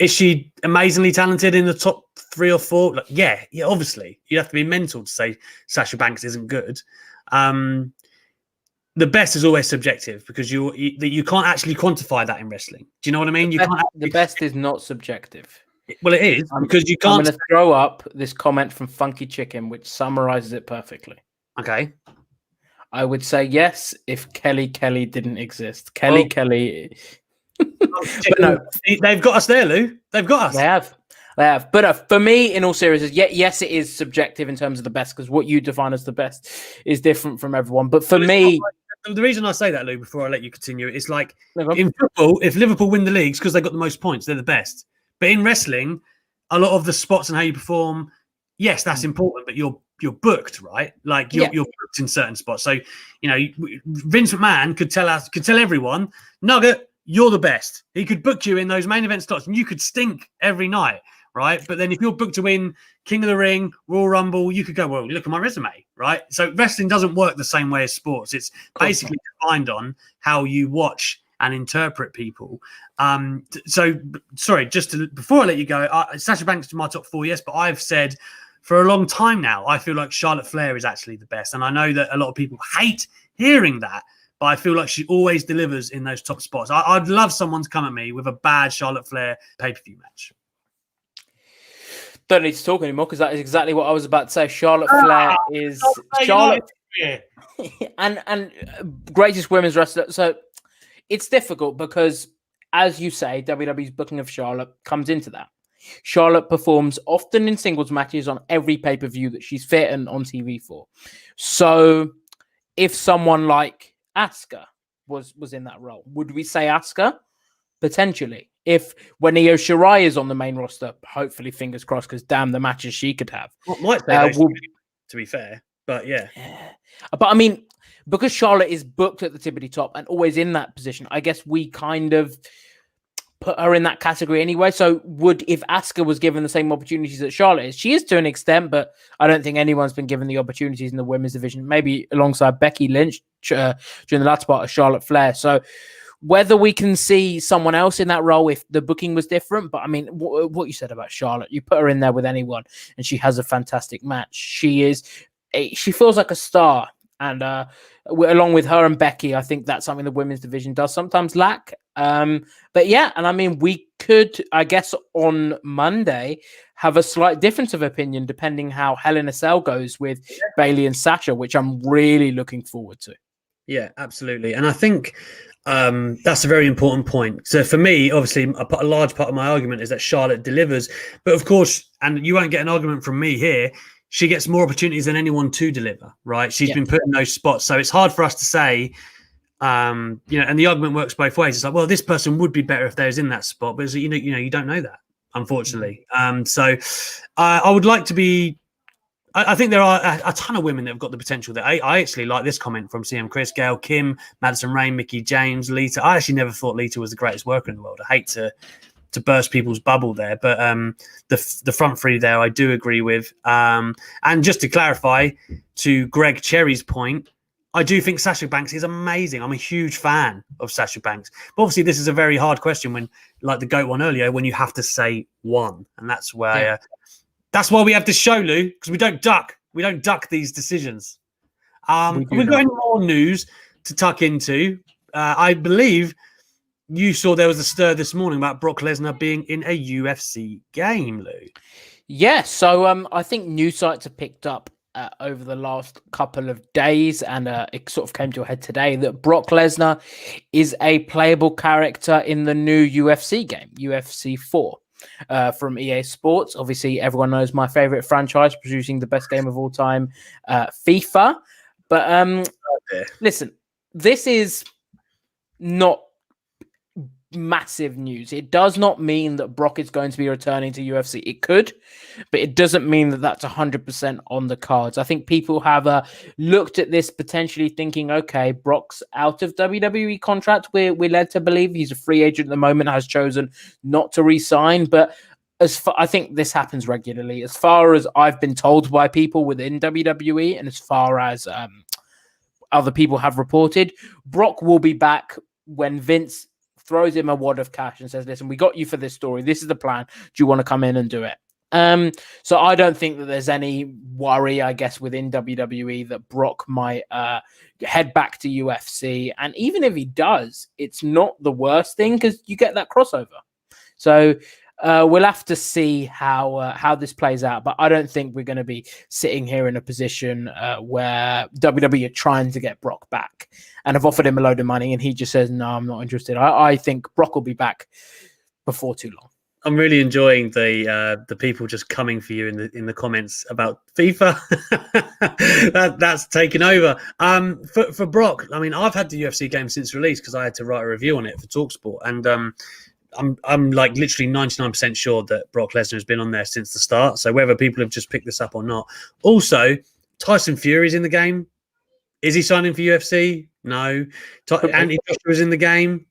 Is she amazingly talented in the top 3 or 4? Like, yeah, obviously. You have to be mental to say Sasha Banks isn't good. The best is always subjective because you can't actually quantify that in wrestling. Do you know what I mean? The best is not subjective. Well, it is because you can't. I'm going to throw up this comment from Funky Chicken, which summarizes it perfectly. Okay. I would say yes if Kelly didn't exist. Kelly. But no, they've got us there, Lou. They've got us. They have. But for me, in all seriousness, yes, it is subjective in terms of the best, because what you define as the best is different from everyone. But for me, the reason I say that, Lou, before I let you continue, it's like in football, if Liverpool win the leagues because they got the most points, they're the best. But in wrestling, a lot of the spots and how you perform, yes, that's important, but you're booked, right? Like you're booked in certain spots. So Vince McMahon could tell everyone, Nugget, you're the best. He could book you in those main event slots, and you could stink every night, right? But then if you're booked to win King of the Ring, Royal Rumble, you could go, well, look at my resume, right? So wrestling doesn't work the same way as sports. It's basically defined on how you watch and interpret people. So, sorry, before I let you go, Sasha Banks is my top 4, yes, but I've said for a long time now, I feel like Charlotte Flair is actually the best. And I know that a lot of people hate hearing that, but I feel like she always delivers in those top spots. I'd love someone to come at me with a bad Charlotte Flair pay-per-view match. Don't need to talk anymore because that is exactly what I was about to say. Charlotte Flair is Charlotte and greatest women's wrestler. So it's difficult because, as you say, WWE's booking of Charlotte comes into that. Charlotte performs often in singles matches on every pay-per-view that she's fit and on TV for. So if someone like Asuka was in that role, would we say Asuka? Potentially. If when Io Shirai is on the main roster, hopefully, fingers crossed, because damn the matches she could have. Might say to be fair, but yeah. But I mean, because Charlotte is booked at the tippity top and always in that position, I guess we kind of put her in that category anyway. So if Asuka was given the same opportunities that Charlotte is, she is to an extent, but I don't think anyone's been given the opportunities in the women's division, maybe alongside Becky Lynch during the latter part of Charlotte Flair. So whether we can see someone else in that role if the booking was different, but I mean, what you said about Charlotte, you put her in there with anyone and she has a fantastic match. She feels like a star. And along with her and Becky, I think that's something the women's division does sometimes lack. But yeah, and I mean, we could, I guess, on Monday have a slight difference of opinion depending how Hell in a Cell goes with Bayley and Sasha, which I'm really looking forward to. Yeah, absolutely. And I think that's a very important point. So for me, obviously, a large part of my argument is that Charlotte delivers. But of course, and you won't get an argument from me here, she gets more opportunities than anyone to deliver, right? She's been put in those spots. So it's hard for us to say, and the argument works both ways. It's like, well, this person would be better if they was in that spot. But you don't know that, unfortunately. So I would like to be. I think there are a ton of women that have got the potential. That I actually like this comment from CM Chris, Gail Kim, Madison Rain, Mickey James, Lita. I actually never thought Lita was the greatest worker in the world. I hate to burst people's bubble there, but the front three there I do agree with. And just to clarify, to Greg Cherry's point, I do think Sasha Banks is amazing. I'm a huge fan of Sasha Banks. But obviously, this is a very hard question when, like the GOAT one earlier, when you have to say one, and that's where. That's why we have this show, Lou, because we don't duck. We don't duck these decisions. We've got any more news to tuck into. I believe you saw there was a stir this morning about Brock Lesnar being in a UFC game, Lou. Yeah, so I think news sites have picked up over the last couple of days, and it sort of came to a head today that Brock Lesnar is a playable character in the new UFC game, UFC 4. From EA Sports. Obviously, everyone knows my favorite franchise, producing the best game of all time, FIFA. But listen, this is not massive news. It does not mean that Brock is going to be returning to UFC. It could, but it doesn't mean that that's 100% on the cards. I think people have looked at this potentially thinking, okay, Brock's out of WWE contract. We're led to believe he's a free agent at the moment, has chosen not to re-sign. But I think this happens regularly. As far as I've been told by people within WWE, and as far as other people have reported, Brock will be back when Vince throws him a wad of cash and says, listen, we got you for this story. This is the plan. Do you want to come in and do it? So I don't think that there's any worry, I guess, within WWE that Brock might head back to UFC. And even if he does, it's not the worst thing because you get that crossover. So we'll have to see how this plays out. But I don't think we're going to be sitting here in a position where WWE are trying to get Brock back and have offered him a load of money and he just says, no, I'm not interested. I think Brock will be back before too long. I'm really enjoying the people just coming for you in the comments about FIFA. That's taken over. For Brock, I mean, I've had the UFC game since release because I had to write a review on it for TalkSport, and I'm like literally 99% sure that Brock Lesnar has been on there since the start. So whether people have just picked this up or not. Also, Tyson Fury's in the game. Is he signing for UFC? No. Anthony Joshua's in the game.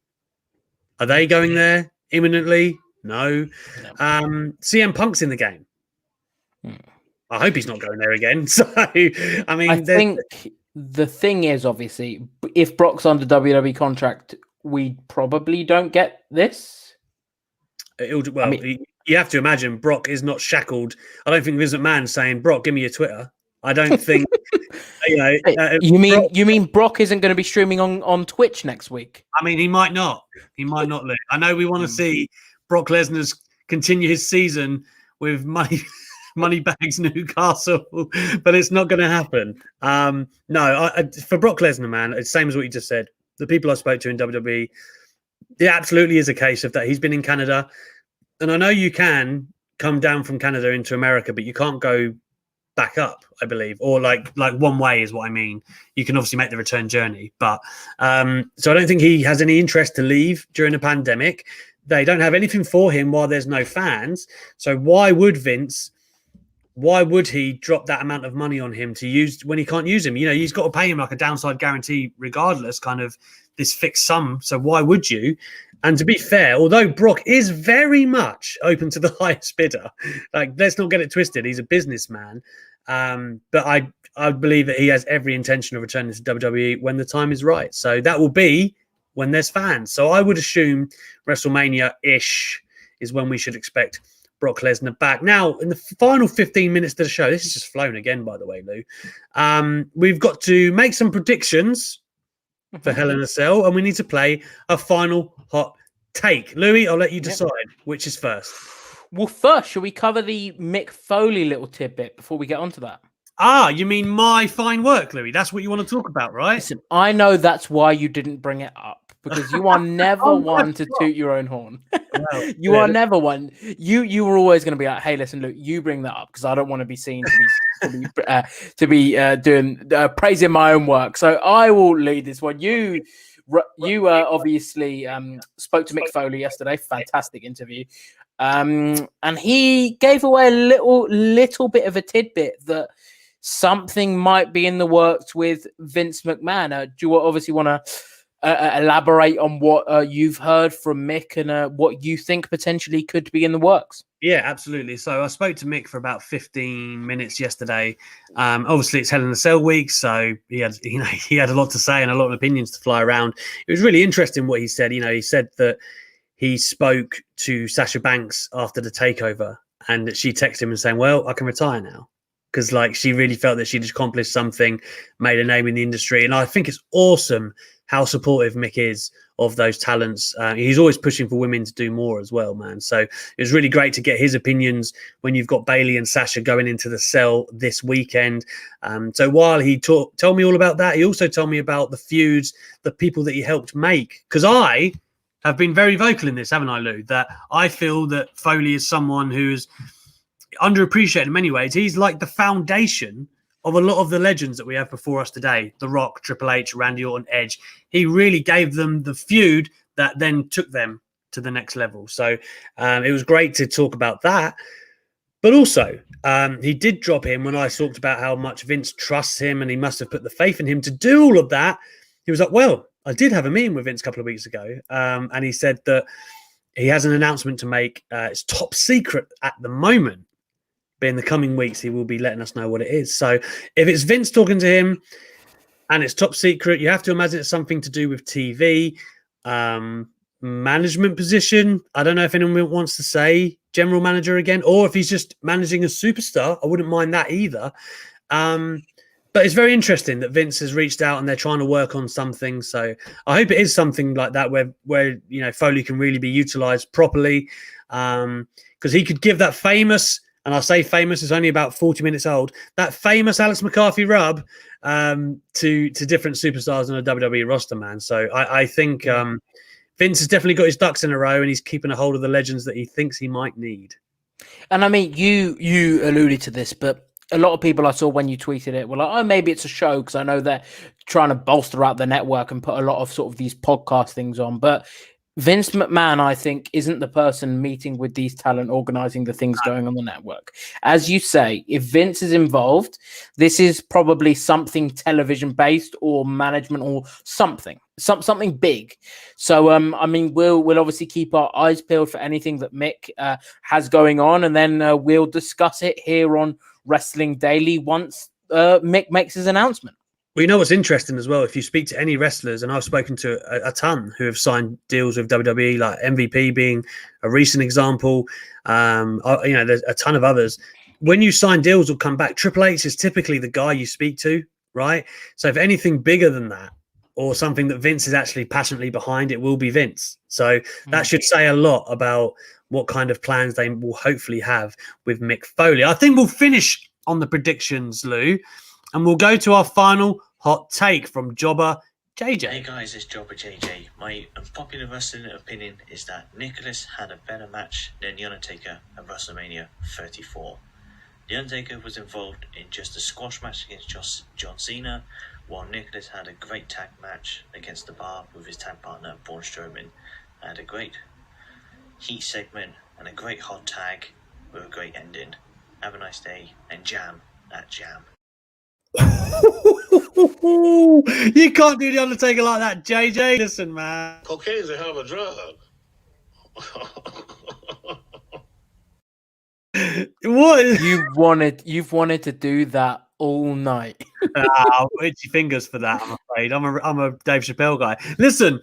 Are they going there imminently? No. CM Punk's in the game. I hope he's not going there again. So, I mean, I think the thing is, obviously, if Brock's under WWE contract, we probably don't get this. You have to imagine Brock is not shackled. I don't think Vince McMahon saying, Brock, give me your Twitter. I don't think, you mean Brock isn't going to be streaming on Twitch next week? I mean, he might not. Luke. I know we want to see Brock Lesnar continue his season with Moneybags Newcastle, but it's not going to happen. For Brock Lesnar, man, it's the same as what you just said. The people I spoke to in WWE, it absolutely is a case of that he's been in Canada. And I know you can come down from Canada into America, but you can't go back up, I believe, or like one way is what I mean. You can obviously make the return journey, but so I don't think he has any interest to leave during a pandemic. They don't have anything for him while there's no fans. So why would he drop that amount of money on him to use when he can't use him? He's got to pay him like a downside guarantee regardless, kind of this fixed sum. So why would you? And to be fair, although Brock is very much open to the highest bidder, like let's not get it twisted. He's a businessman. But I believe that he has every intention of returning to WWE when the time is right. So that will be when there's fans. So I would assume WrestleMania-ish is when we should expect Brock Lesnar back. Now, in the final 15 minutes of the show, this is just flown again, by the way, Lou. We've got to make some predictions for Hell in a Cell, and we need to play a final hot take. Louis, I'll let you decide which is first. Well, first, shall we cover the Mick Foley little tidbit before we get onto that? Ah, you mean my fine work, Louis? That's what you want to talk about, right? Listen, I know that's why you didn't bring it up, because you are never one to toot your own horn. Well, You are never one. You were always going to be like, "Hey, listen, Luke, you bring that up because I don't want to be seen to be doing praising my own work." So I will lead this one. You obviously spoke to Mick Foley yesterday. Fantastic interview, and he gave away a little bit of a tidbit that something might be in the works with Vince McMahon. Do you obviously want to elaborate on what you've heard from Mick and what you think potentially could be in the works? Yeah, absolutely. So I spoke to Mick for about 15 minutes yesterday. Obviously, it's Hell in a Cell week, so he had a lot to say and a lot of opinions to fly around. It was really interesting what he said. He said that he spoke to Sasha Banks after the takeover, and that she texted him and saying, "Well, I can retire now." Because she really felt that she'd accomplished something, made a name in the industry. And I think it's awesome how supportive Mick is of those talents. He's always pushing for women to do more as well, man. So it was really great to get his opinions when you've got Bayley and Sasha going into the cell this weekend. So while he told me all about that, he also told me about the feuds, the people that he helped make. Because I have been very vocal in this, haven't I, Lou? That I feel that Foley is someone who is underappreciated in many ways. He's like the foundation of a lot of the legends that we have before us today. The Rock, Triple H, Randy Orton, Edge. He really gave them the feud that then took them to the next level. So it was great to talk about that. But also, he did drop him when I talked about how much Vince trusts him and he must have put the faith in him to do all of that. He was like, well, I did have a meeting with Vince a couple of weeks ago. And he said that he has an announcement to make. It's top secret at the moment. But in the coming weeks, he will be letting us know what it is. So if it's Vince talking to him and it's top secret, you have to imagine it's something to do with TV, management position. I don't know if anyone wants to say general manager again, or if he's just managing a superstar. I wouldn't mind that either. But it's very interesting that Vince has reached out and they're trying to work on something. So I hope it is something like that where Foley can really be utilized properly, because he could give that famous. And I say famous, it's only about 40 minutes old. That famous Alex McCarthy rub to different superstars on a WWE roster, man. So I think Vince has definitely got his ducks in a row and he's keeping a hold of the legends that he thinks he might need. And I mean, you alluded to this, but a lot of people I saw when you tweeted it were like, oh, maybe it's a show, because I know they're trying to bolster out the network and put a lot of sort of these podcast things on. But Vince McMahon, I think, isn't the person meeting with these talent, organizing the things going on the network. As you say, if Vince is involved, this is probably something television based or management or something big. So, I mean, we'll obviously keep our eyes peeled for anything that Mick has going on, and then we'll discuss it here on Wrestling Daily once Mick makes his announcement. Well, you know what's interesting as well, if you speak to any wrestlers, and I've spoken to a ton who have signed deals with WWE, like MVP being a recent example, there's a ton of others. When you sign deals or come back, Triple H is typically the guy you speak to, right? So if anything bigger than that, or something that Vince is actually passionately behind, it will be Vince. So that should say a lot about what kind of plans they will hopefully have with Mick Foley. I think we'll finish on the predictions, Lou, and we'll go to our final hot take from Jobber JJ. Hey guys, it's Jobber JJ. My unpopular wrestling opinion is that Nicholas had a better match than The Undertaker at WrestleMania 34. The Undertaker was involved in just a squash match against John Cena, while Nicholas had a great tag match against the Bar with his tag partner Braun Strowman, and a great heat segment and a great hot tag with a great ending. Have a nice day and jam at Jam. You can't do the Undertaker like that, JJ. Listen, man. Cocaine's a hell of a drug. What? You've wanted to do that all night. Itchy fingers for that, I'm afraid. I'm a Dave Chappelle guy. Listen,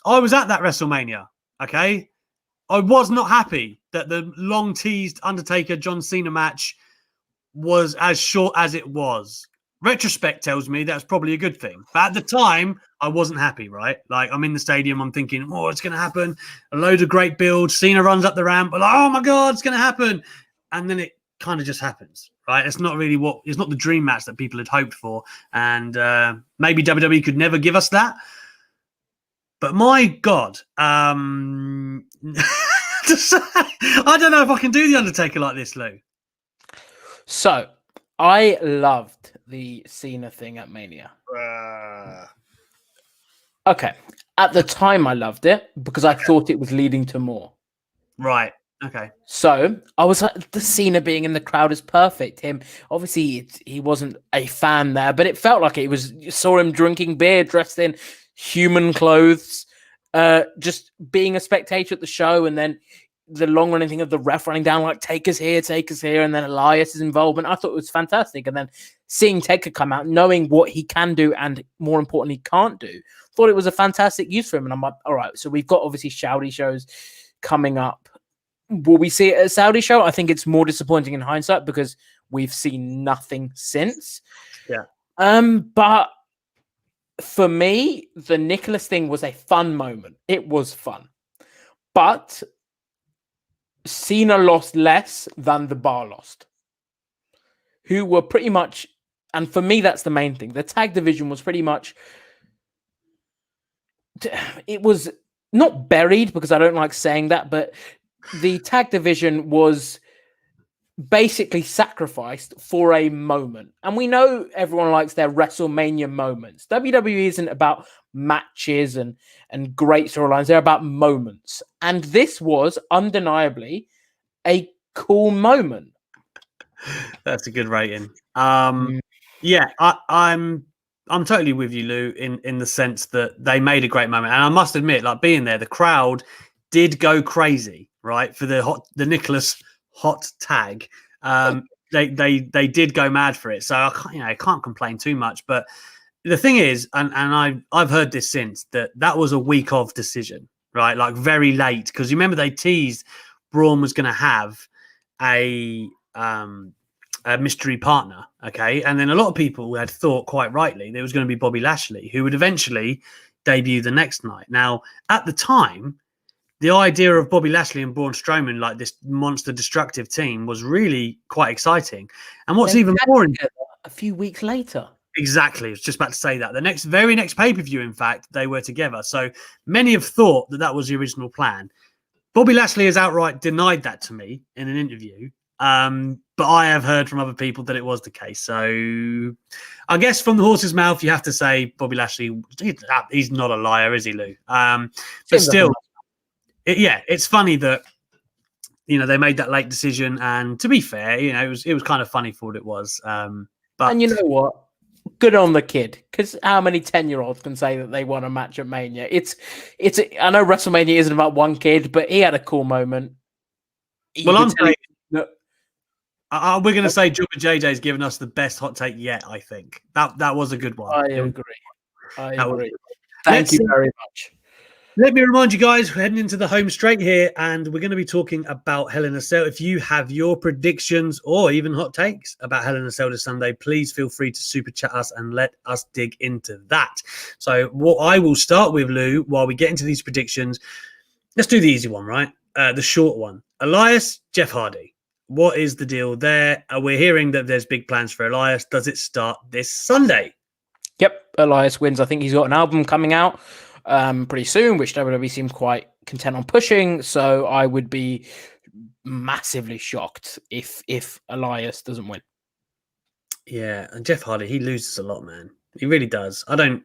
I was at that WrestleMania, okay? I was not happy that the long teased Undertaker John Cena match was as short as it was. Retrospect tells me that's probably a good thing. But at the time, I wasn't happy, right? Like, I'm in the stadium, I'm thinking, oh, what's going to happen? A load of great builds. Cena runs up the ramp. Like, oh, my God, it's going to happen. And then it kind of just happens, right? It's not really it's not the dream match that people had hoped for. And maybe WWE could never give us that. But my God, I don't know if I can do The Undertaker like this, Lou. So I loved the Cena thing at Mania. Okay. At the time, I loved it because I thought it was leading to more. Right. Okay. So I was like, the Cena being in the crowd is perfect. Him, obviously, he wasn't a fan there, but it felt like it was. You saw him drinking beer, dressed in human clothes, just being a spectator at the show, and then the long running thing of the ref running down like take us here, and then Elias's involvement. I thought it was fantastic, and then seeing Taker come out, knowing what he can do and more importantly can't do, thought it was a fantastic use for him. And I'm like, all right, so we've got obviously Saudi shows coming up. Will we see it at a Saudi show? I think it's more disappointing in hindsight because we've seen nothing since. Yeah. But for me, the Nicholas thing was a fun moment. It was fun. But Cena lost less than the Bar lost, who were pretty much, and for me, that's the main thing. The tag division was pretty much, it was not buried because I don't like saying that, but the tag division was basically sacrificed for a moment. And we know everyone likes their WrestleMania moments. WWE isn't about matches and great storylines. They're about moments. And this was undeniably a cool moment. That's a good rating. Yeah, I'm totally with you, Lou, in the sense that they made a great moment. And I must admit, like being there, the crowd did go crazy, right? For the Nicholas hot tag. They did go mad for it. So I can't complain too much. But the thing is, and I've heard this since, that was a week of decision, right? Like very late, because you remember they teased Braun was going to have a mystery partner, okay? And then a lot of people had thought, quite rightly, there was going to be Bobby Lashley, who would eventually debut the next night. Now, at the time, the idea of Bobby Lashley and Braun Strowman, like this monster destructive team, was really quite exciting. And what's even more a few weeks later. Exactly. I was just about to say that. The very next pay-per-view, in fact, they were together. So many have thought that was the original plan. Bobby Lashley has outright denied that to me in an interview. But I have heard from other people that it was the case. So I guess from the horse's mouth, you have to say Bobby Lashley, he's not a liar, is he, Lou? But still, it's funny that, they made that late decision. And to be fair, it was kind of funny for what it was. But and you know what? Good on the kid, because how many 10-year-olds can say that they won a match at Mania? I know WrestleMania isn't about one kid, but he had a cool moment. I'm saying, we're going to say Jubba JJ's given us the best hot take yet. I think that was a good one. I agree. Thank you very much. Let me remind you guys, we're heading into the home straight here, and we're going to be talking about Hell in a Cell. If you have your predictions or even hot takes about Hell in a Cell this Sunday, please feel free to super chat us and let us dig into that. So what I will start with, Lou, while we get into these predictions, let's do the easy one, right? The short one. Elias, Jeff Hardy. What is the deal there? We're hearing that there's big plans for Elias. Does it start this Sunday? Yep, Elias wins. I think he's got an album coming out pretty soon, which WWE seemed quite content on pushing. So I would be massively shocked if Elias doesn't win. Yeah, and Jeff Hardy, he loses a lot, man. He really does. I don't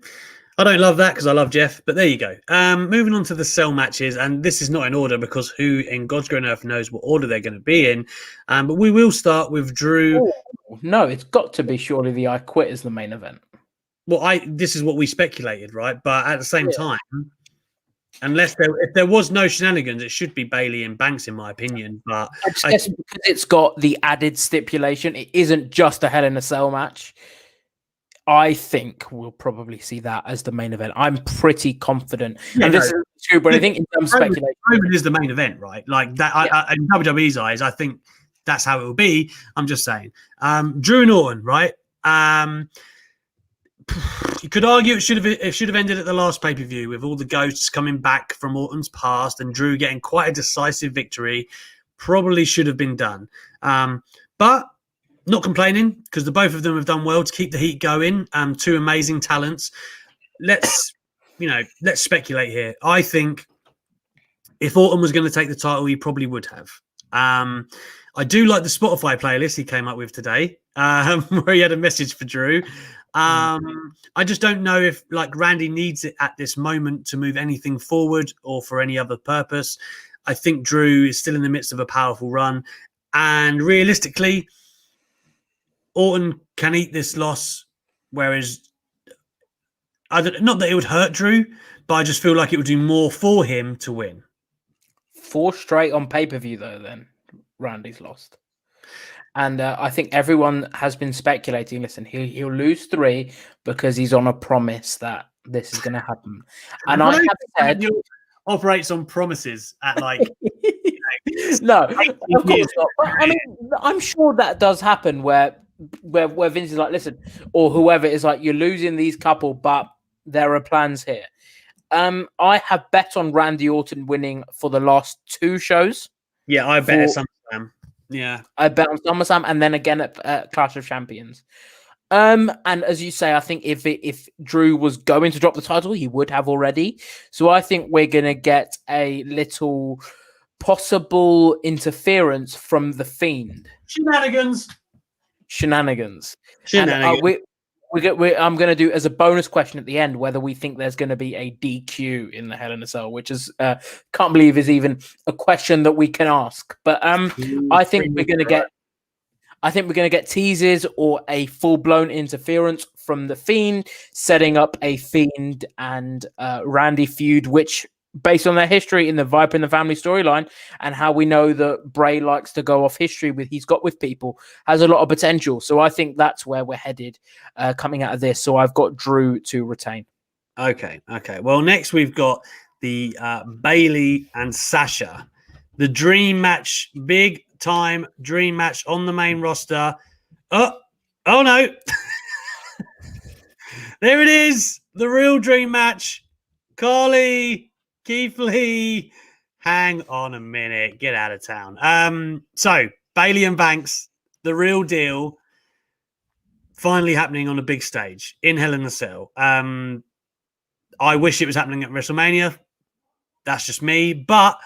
love that because I love Jeff, but there you go. Moving on to the cell matches, and this is not in order because who in God's green earth knows what order they're going to be in. But we will start with Drew. Oh, no, it's got to be surely the I Quit as the main event. Well, this is what we speculated, right? But at the same time, if there was no shenanigans, it should be Bailey and Banks, in my opinion. But I guess because it's got the added stipulation, it isn't just a Hell in a Cell match. I think we'll probably see that as the main event. I'm pretty confident. Yeah, and this is true, but I think in terms of speculation, Roman is the main event, right? Like that. Yeah. In WWE's eyes, I think that's how it will be. I'm just saying. Drew and Orton, right? You could argue it should have ended at the last pay-per-view with all the ghosts coming back from Orton's past and Drew getting quite a decisive victory. Probably should have been done. But not complaining, because the both of them have done well to keep the heat going. Two amazing talents. Let's speculate here. I think if Orton was going to take the title, he probably would have. I do like the Spotify playlist he came up with today, where he had a message for Drew. I just don't know if Randy needs it at this moment to move anything forward or for any other purpose. I think Drew is still in the midst of a powerful run, and realistically, Orton can eat this loss. Whereas, not that it would hurt Drew, but I just feel like it would do more for him to win. 4 straight on pay-per-view, though, then Randy's lost. And I think everyone has been speculating, listen, he'll lose 3 because he's on a promise that this is going to happen. And I have said... operates on promises at No, of course not. But, I mean, I'm sure that does happen where Vince is like, listen, or whoever is like, you're losing these couple, but there are plans here. I have bet on Randy Orton winning for the last 2 shows. Yeah, I bet at SummerSlam. Yeah, I bet on SummerSlam and then again at Clash of Champions. And as you say, I think if Drew was going to drop the title, he would have already. So I think we're going to get a little possible interference from the Fiend. Shenanigans. I'm going to do as a bonus question at the end whether we think there's going to be a DQ in the Hell in a Cell, which is can't believe is even a question that we can ask. But I think we're going to get teases or a full-blown interference from the Fiend, setting up a Fiend and Randy feud, which, based on their history in the Viper and the Family storyline and how we know that Bray likes to go off history he's got with people, has a lot of potential. So I think that's where we're headed coming out of this. So I've got Drew to retain. Okay. Well, next we've got the Bayley and Sasha. The dream match, big time dream match on the main roster. Oh no. There it is. The real dream match. Carly, Keith Lee, hang on a minute. Get out of town. So Bayley and Banks, the real deal, finally happening on a big stage in Hell in a Cell. I wish it was happening at WrestleMania. That's just me. But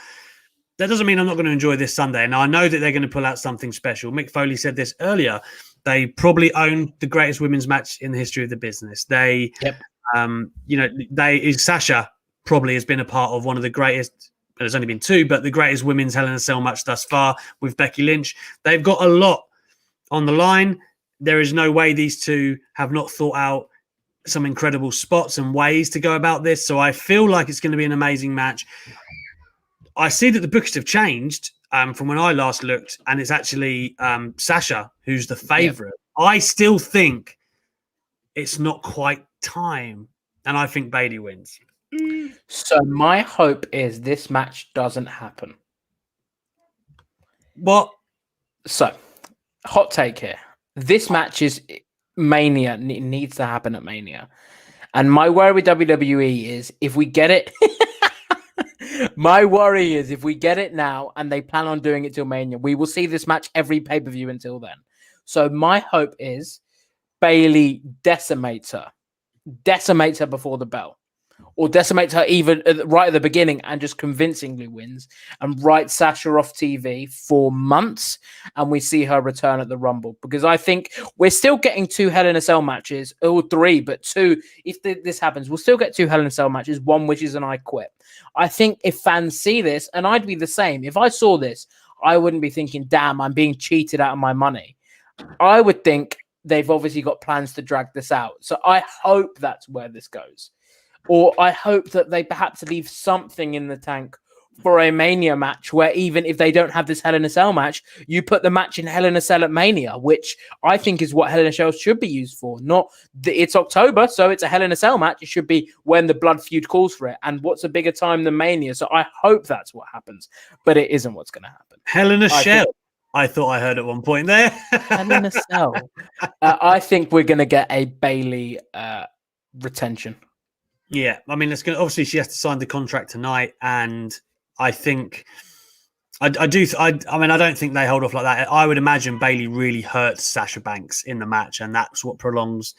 that doesn't mean I'm not going to enjoy this Sunday. Now, I know that they're going to pull out something special. Mick Foley said this earlier. They probably own the greatest women's match in the history of the business. Sasha probably has been a part of one of the greatest, there's only been 2, but the greatest women's Hell in a Cell match thus far with Becky Lynch. They've got a lot on the line. There is no way these two have not thought out some incredible spots and ways to go about this. So I feel like it's going to be an amazing match. I see that the bookings have changed from when I last looked, and it's actually Sasha who's the favorite. Yep. I still think it's not quite time, and I think Bayley wins. So my hope is this match doesn't happen. What? So, hot take here. This match is Mania. It needs to happen at Mania. And my worry with WWE is if we get it... My worry is if we get it now and they plan on doing it till Mania, we will see this match every pay-per-view until then. So my hope is Bayley decimates her before the bell, or decimates her even right at the beginning and just convincingly wins and writes Sasha off TV for months, and we see her return at the Rumble. Because I think we're still getting 2 Hell in a Cell matches, or 3, but 2, if this happens, we'll still get 2 Hell in a Cell matches, one which is an I Quit. I think if fans see this, and I'd be the same, if I saw this, I wouldn't be thinking, damn, I'm being cheated out of my money. I would think they've obviously got plans to drag this out. So I hope that's where this goes. Or I hope that they perhaps leave something in the tank for a Mania match where even if they don't have this Hell in a Cell match, you put the match in Hell in a Cell at Mania, which I think is what Hell in a Cell should be used for. It's October, so it's a Hell in a Cell match. It should be when the blood feud calls for it. And what's a bigger time than Mania? So I hope that's what happens, but it isn't what's going to happen. Hell in a Cell. I thought I heard at one point there. Hell in a Cell. I think we're going to get a Bayley retention. Yeah, I mean, obviously she has to sign the contract tonight, and I think I do. I mean, I don't think they hold off like that. I would imagine Bailey really hurts Sasha Banks in the match, and that's what prolongs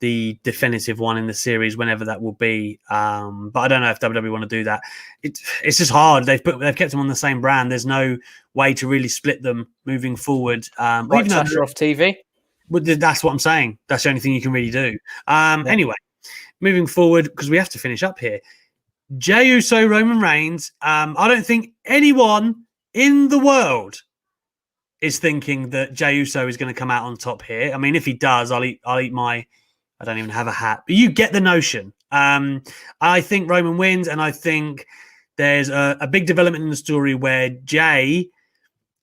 the definitive one in the series, whenever that will be. But I don't know if WWE want to do that. It's just hard. They've kept them on the same brand. There's no way to really split them moving forward. Right, Sasha off TV. That's what I'm saying. That's the only thing you can really do. Anyway, moving forward, because we have to finish up here. Jey Uso, Roman Reigns. I don't think anyone in the world is thinking that Jey Uso is going to come out on top here. I mean, if he does, I'll eat my. I don't even have a hat, but you get the notion. I think Roman wins, and I think there's a big development in the story where Jey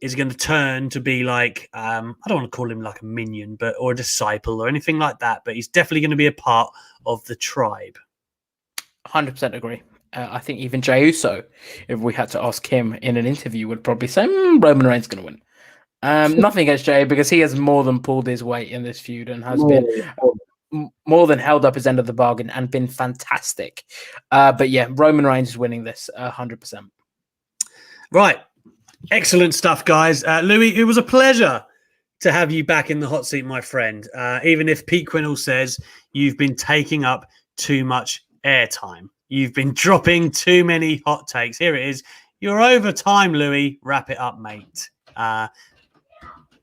is going to turn to be like, I don't want to call him like a minion, or a disciple or anything like that, but he's definitely going to be a part of the tribe. 100% agree. I think even Jey Uso, if we had to ask him in an interview, would probably say Roman Reigns going to win. Nothing against Jey, because he has more than pulled his weight in this feud and has been more than held up his end of the bargain and been fantastic. But yeah, Roman Reigns is winning this 100%. Right. Excellent stuff, guys. Louis, it was a pleasure to have you back in the hot seat, my friend. Even if Pete Quinnell says you've been taking up too much airtime. You've been dropping too many hot takes. Here it is. You're over time, Louis. Wrap it up, mate.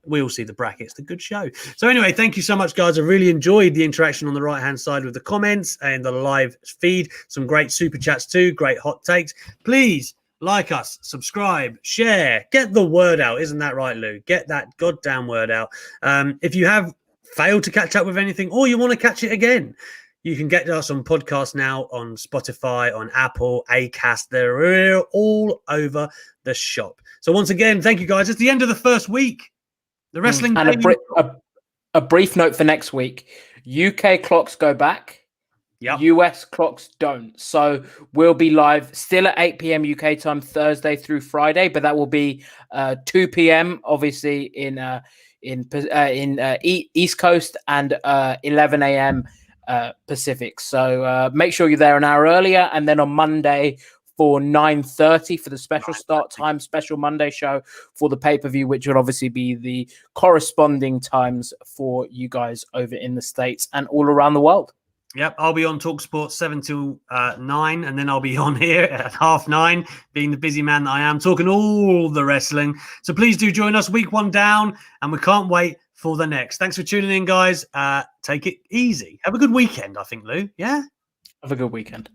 We all see the brackets. The good show. So anyway, thank you so much, guys. I really enjoyed the interaction on the right-hand side with the comments and the live feed. Some great super chats too. Great hot takes. Please like us, subscribe, share, get the word out. Isn't that right, Lou? Get that goddamn word out. If you have failed to catch up with anything or you want to catch it again, you can get us on podcasts now on Spotify, on Apple, Acast. They're all over the shop. So once again, thank you, guys. It's the end of the first week. The wrestling and a brief note for next week. UK clocks go back. Yep. US clocks don't. So we'll be live still at 8 p.m. UK time Thursday through Friday, but that will be 2 p.m. obviously in East Coast and 11 a.m. Pacific. So make sure you're there an hour earlier, and then on Monday for 9:30 for the special start time, special Monday show for the pay-per-view, which will obviously be the corresponding times for you guys over in the States and all around the world. Yep, I'll be on TalkSport 7 till 9, and then I'll be on here at 9:30, being the busy man that I am, talking all the wrestling. So please do join us. Week 1 down, and we can't wait for the next. Thanks for tuning in, guys. Take it easy. Have a good weekend, I think, Lou. Yeah? Have a good weekend.